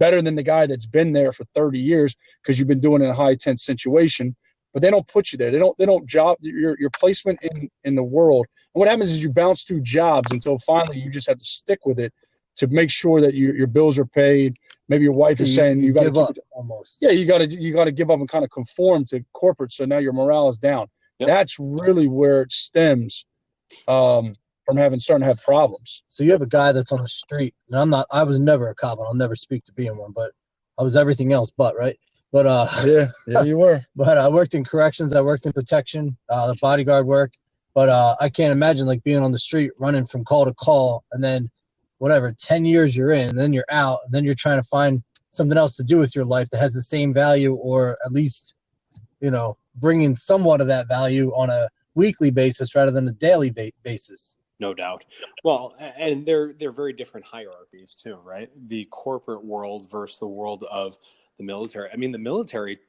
[SPEAKER 1] better than the guy that's been there for 30 years because you've been doing it in a high tense situation. But they don't put you there. They don't job your placement in the world. And what happens is you bounce through jobs until finally you just have to stick with it to make sure that your bills are paid. Maybe your wife is saying you got to give up almost. Yeah, you got to give up and kind of conform to corporate. So now your morale is down. Yep. That's really where it stems from starting to have problems.
[SPEAKER 2] So you have a guy that's on the street, and I was never a cop, and I'll never speak to being one, but I was everything else but, right? But
[SPEAKER 1] yeah, you were.
[SPEAKER 2] But I worked in corrections, I worked in protection, bodyguard work. But I can't imagine like being on the street running from call to call, and then 10 years you're in, and then you're out, and then you're trying to find something else to do with your life that has the same value, or at least, bringing somewhat of that value on a weekly basis rather than a daily basis.
[SPEAKER 3] No doubt. Well, and they're very different hierarchies too, right? The corporate world versus the world of the military. I mean, the military,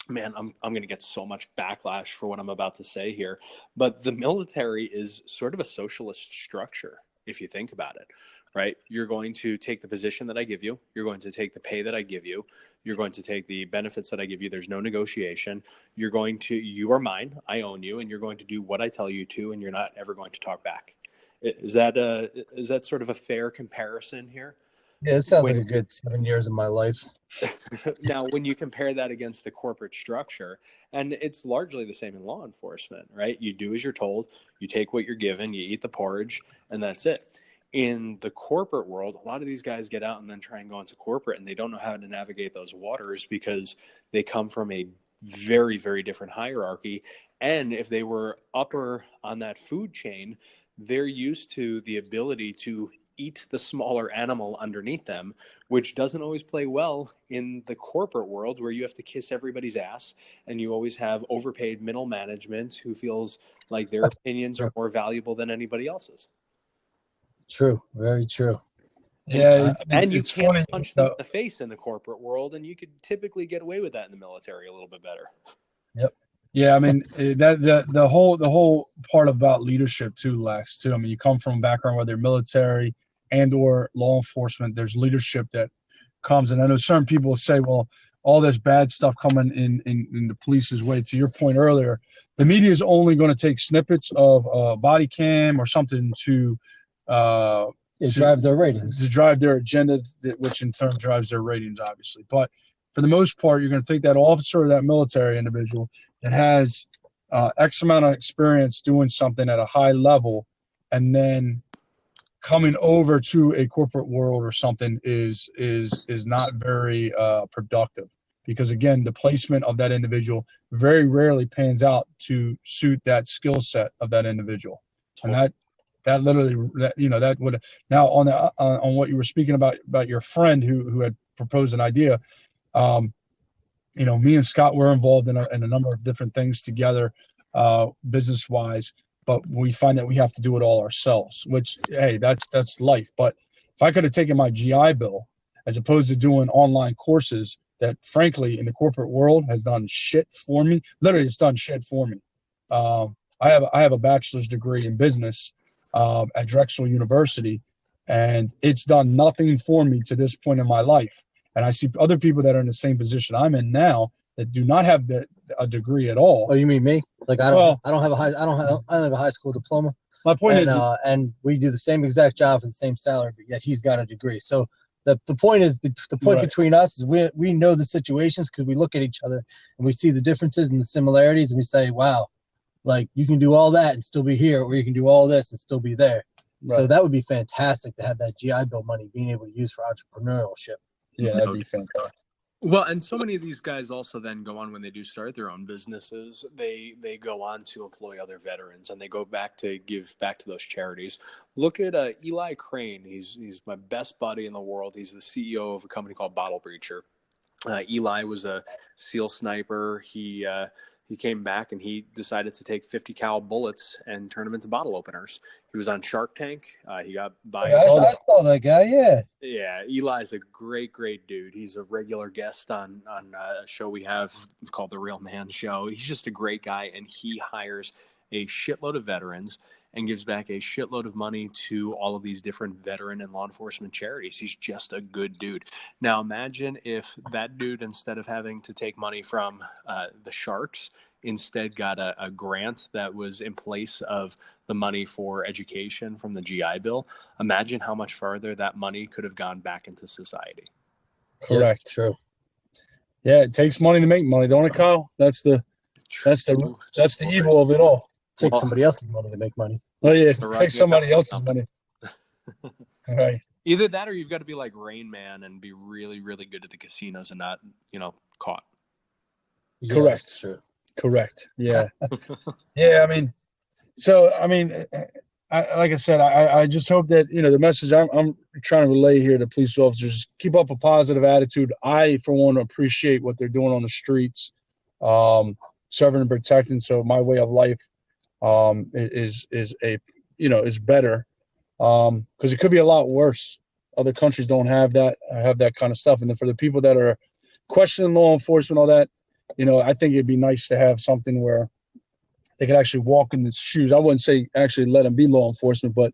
[SPEAKER 3] man, I'm going to get so much backlash for what I'm about to say here, but the military is sort of a socialist structure, if you think about it, right? You're going to take the position that I give you. You're going to take the pay that I give you. You're going to take the benefits that I give you. There's no negotiation. You are mine. I own you, and you're going to do what I tell you to, and you're not ever going to talk back. Is that sort of a fair comparison here?
[SPEAKER 2] Yeah, it sounds like a good 7 years of my life.
[SPEAKER 3] Now, when you compare that against the corporate structure, and it's largely the same in law enforcement, right? You do as you're told, you take what you're given, you eat the porridge, and that's it. In the corporate world, a lot of these guys get out and then try and go into corporate, and they don't know how to navigate those waters because they come from a very, very different hierarchy. And if they were upper on that food chain, they're used to the ability to eat the smaller animal underneath them, which doesn't always play well in the corporate world where you have to kiss everybody's ass and you always have overpaid middle management who feels like their opinions are more valuable than anybody else's.
[SPEAKER 2] True. Very true.
[SPEAKER 1] Yeah,
[SPEAKER 3] and you
[SPEAKER 1] it's
[SPEAKER 3] can't
[SPEAKER 1] funny,
[SPEAKER 3] punch them in the face in the corporate world, and you could typically get away with that in the military a little bit better.
[SPEAKER 2] Yep.
[SPEAKER 1] Yeah, I mean the whole part about leadership too, Lex. Too. I mean, you come from a background whether military and or law enforcement. There's leadership that comes, and I know certain people will say, "Well, all this bad stuff coming in the police's way." To your point earlier, the media is only going to take snippets of body cam or something to
[SPEAKER 2] drive their ratings,
[SPEAKER 1] to drive their agenda, which in turn drives their ratings, obviously. But for the most part, you're going to take that officer or that military individual that has X amount of experience doing something at a high level, and then coming over to a corporate world or something is not very productive, because again, the placement of that individual very rarely pans out to suit that skill set of that individual. And that literally, that would, now on what you were speaking about your friend who had proposed an idea. Me and Scott were involved in a number of different things together, business wise, but we find that we have to do it all ourselves, which, hey, that's life. But if I could have taken my GI Bill as opposed to doing online courses that frankly in the corporate world has done shit for me, literally it's done shit for me. I have a bachelor's degree in business at Drexel University, and it's done nothing for me to this point in my life. And I see other people that are in the same position I'm in now that do not have a degree at all.
[SPEAKER 2] Oh, you mean me? Like I don't have a high school diploma.
[SPEAKER 1] My point is,
[SPEAKER 2] and we do the same exact job for the same salary, but yet he's got a degree. So the point right. Between us is we know the situations because we look at each other and we see the differences and the similarities, and we say, wow, like you can do all that and still be here, or you can do all this and still be there. Right. So that would be fantastic to have that GI Bill money being able to use for entrepreneurship.
[SPEAKER 1] Yeah, that'd be fantastic.
[SPEAKER 3] Well, and so many of these guys also then go on when they do start their own businesses. They go on to employ other veterans, and they go back to give back to those charities. Look at Eli Crane. He's my best buddy in the world. He's the CEO of a company called Bottle Breacher. Eli was a SEAL sniper. He came back and he decided to take 50 cal bullets and turn them into bottle openers. He was on Shark Tank. He got by.
[SPEAKER 2] I saw that guy. Yeah.
[SPEAKER 3] Yeah. Eli's a great dude. He's a regular guest on a show we have called The Real Man Show. He's just a great guy, and he hires a shitload of veterans and gives back a shitload of money to all of these different veteran and law enforcement charities. He's just a good dude. Now imagine if that dude, instead of having to take money from the sharks, instead got a grant that was in place of the money for education from the GI Bill. Imagine how much farther that money could have gone back into society.
[SPEAKER 1] Correct.
[SPEAKER 2] Yeah, true.
[SPEAKER 1] Yeah, it takes money to make money, don't it, Kyle? That's the evil of it all.
[SPEAKER 2] Take somebody else's money to make money.
[SPEAKER 1] Oh yeah, take somebody else's money. Right.
[SPEAKER 3] Either that, or you've got to be like Rain Man and be really, really good at the casinos and not, caught.
[SPEAKER 1] Yeah, correct.
[SPEAKER 2] True.
[SPEAKER 1] Correct. Yeah. Yeah. I mean, like I said, I just hope that the message I'm trying to relay here to police officers: keep up a positive attitude. I, for one, appreciate what they're doing on the streets, serving and protecting. So my way of life is better, because it could be a lot worse. Other countries don't have that kind of stuff. And then for the people that are questioning law enforcement, all that, I think it'd be nice to have something where they could actually walk in the shoes. I wouldn't say actually let them be law enforcement, but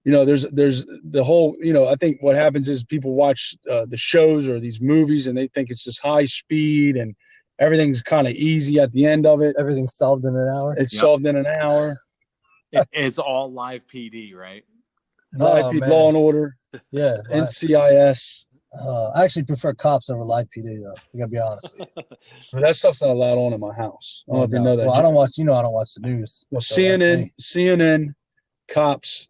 [SPEAKER 1] there's the whole, I think what happens is people watch the shows or these movies and they think it's just high speed and everything's kind of easy at the end of it.
[SPEAKER 2] Everything's solved in an hour.
[SPEAKER 1] It's solved in an hour.
[SPEAKER 3] It's all live PD, right?
[SPEAKER 1] Live
[SPEAKER 2] man.
[SPEAKER 1] Law and Order.
[SPEAKER 2] Yeah.
[SPEAKER 1] NCIS.
[SPEAKER 2] I actually prefer cops over live PD though. I gotta be honest with you.
[SPEAKER 1] But that stuff's not allowed on in my house. I don't know if you know that.
[SPEAKER 2] Well, I don't watch. I don't watch the news.
[SPEAKER 1] Well,
[SPEAKER 2] So
[SPEAKER 1] CNN, cops.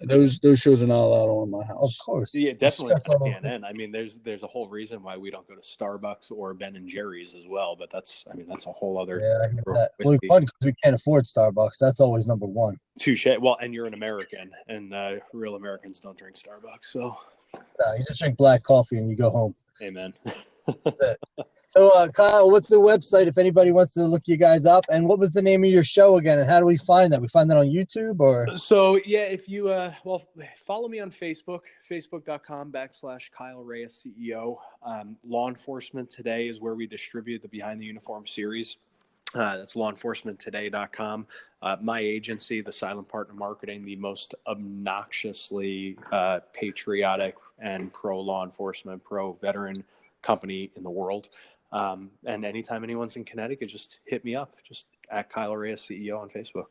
[SPEAKER 1] Those shows are not allowed on in my house.
[SPEAKER 2] Of course.
[SPEAKER 3] Yeah, definitely not CNN. I mean, there's a whole reason why we don't go to Starbucks or Ben and Jerry's as well. But that's a whole other.
[SPEAKER 2] Yeah, I hear that. Well, it's fun because we can't afford Starbucks. That's always number one.
[SPEAKER 3] Touche. Well, and you're an American, and real Americans don't drink Starbucks. So
[SPEAKER 2] you just drink black coffee and you go home.
[SPEAKER 3] Amen.
[SPEAKER 2] So, Kyle, what's the website if anybody wants to look you guys up? And what was the name of your show again? And how do we find that? We find that on YouTube or?
[SPEAKER 3] So, yeah, if you, follow me on Facebook, facebook.com/Kyle Reyes CEO. Law Enforcement Today is where we distribute the Behind the Uniform series. That's lawenforcementtoday.com. My agency, the Silent Partner Marketing, the most obnoxiously patriotic and pro-law enforcement, pro-veteran company in the world. And anytime anyone's in Connecticut, just hit me up. Just at Kyle Reyes CEO on Facebook.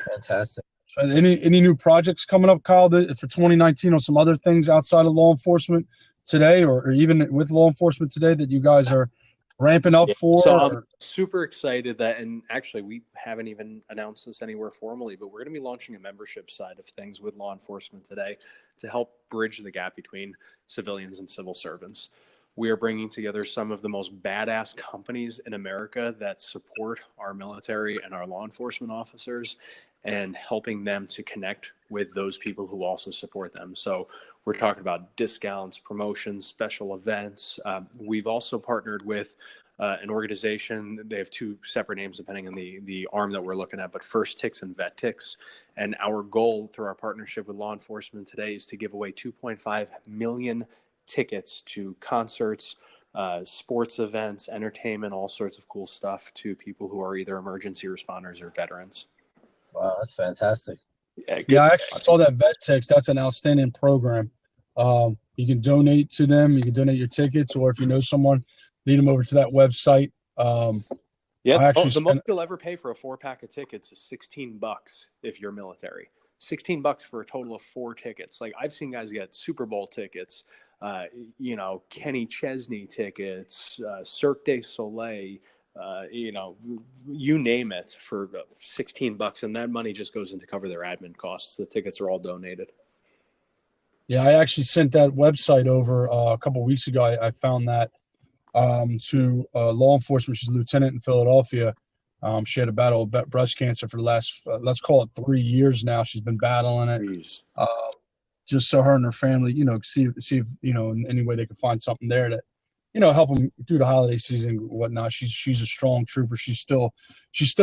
[SPEAKER 2] Fantastic.
[SPEAKER 1] Any new projects coming up, Kyle, for 2019 or some other things outside of law enforcement today or even with law enforcement today that you guys are ramping up for?
[SPEAKER 3] So I'm super excited that, and actually we haven't even announced this anywhere formally, but we're going to be launching a membership side of things with law enforcement today to help bridge the gap between civilians and civil servants. We are bringing together some of the most badass companies in America that support our military and our law enforcement officers and helping them to connect with those people who also support them. So we're talking about discounts, promotions, special events. We've also partnered with an organization. They have two separate names depending on the arm that we're looking at, but First Ticks and Vet Ticks. And our goal through our partnership with law enforcement today is to give away 2.5 million tickets to concerts, sports events, entertainment, all sorts of cool stuff to people who are either emergency responders or veterans.
[SPEAKER 2] Wow, that's fantastic.
[SPEAKER 1] Yeah, I actually saw that Vet Ticks. That's an outstanding program. You can donate to them. You can donate your tickets, or if you know someone, lead them over to that website.
[SPEAKER 3] The most you'll ever pay for a 4-pack of tickets is $16 if you're military. $16 for a total of 4 tickets. Like I've seen guys get Super Bowl tickets, Kenny Chesney tickets, Cirque du Soleil, you name it for $16, and that money just goes in to cover their admin costs. The tickets are all donated.
[SPEAKER 1] Yeah, I actually sent that website over a couple of weeks ago. I found that to law enforcement. She's a lieutenant in Philadelphia. She had a battle with breast cancer for the last, let's call it 3 years now. She's been battling it. Just so her and her family, see if, in any way they can find something there that, help them through the holiday season and whatnot. She's a strong trooper. She still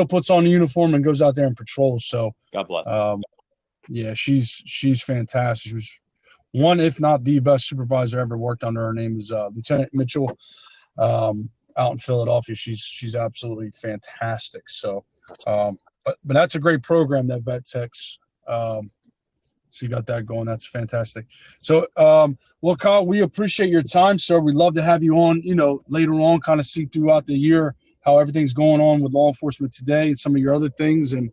[SPEAKER 1] puts on the uniform and goes out there and patrols. So
[SPEAKER 3] God bless.
[SPEAKER 1] Yeah, she's fantastic. She was one, if not the best supervisor I ever worked under. Her name is Lieutenant Mitchell. Out in Philadelphia, she's absolutely fantastic. So, but that's a great program, that Vet Techs. So you got that going. That's fantastic. So, well, Kyle, we appreciate your time, sir. We'd love to have you on, later on, kind of see throughout the year how everything's going on with law enforcement today and some of your other things. And,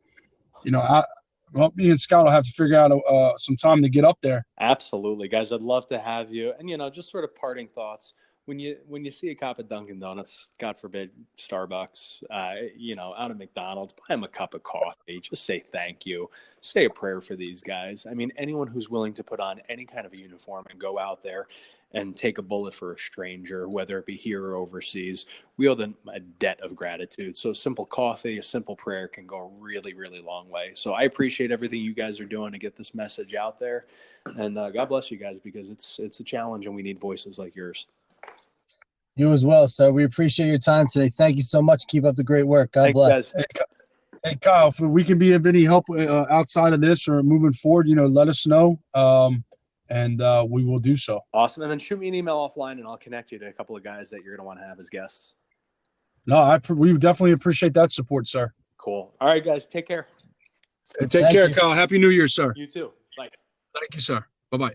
[SPEAKER 1] me and Scott will have to figure out some time to get up there. Absolutely, guys. I'd love to have you. And, just sort of parting thoughts. When you see a cop at Dunkin' Donuts, God forbid, Starbucks, out of McDonald's, buy them a cup of coffee. Just say thank you. Say a prayer for these guys. I mean, anyone who's willing to put on any kind of a uniform and go out there and take a bullet for a stranger, whether it be here or overseas, we owe them a debt of gratitude. So a simple coffee, a simple prayer can go a really, really long way. So I appreciate everything you guys are doing to get this message out there. And God bless you guys, because it's a challenge and we need voices like yours.
[SPEAKER 2] You as well, sir. We appreciate your time today. Thank you so much. Keep up the great work. God bless. Hey, Kyle, if we can be of any help outside of this or moving forward, let us know, and we will do so. Awesome. And then shoot me an email offline, and I'll connect you to a couple of guys that you're going to want to have as guests. No, we definitely appreciate that support, sir. Cool. All right, guys. Take care.
[SPEAKER 1] Take
[SPEAKER 2] Thank
[SPEAKER 1] care,
[SPEAKER 2] you.
[SPEAKER 1] Kyle. Happy New Year, sir.
[SPEAKER 3] You too. Bye.
[SPEAKER 1] Thank you, sir. Bye-bye.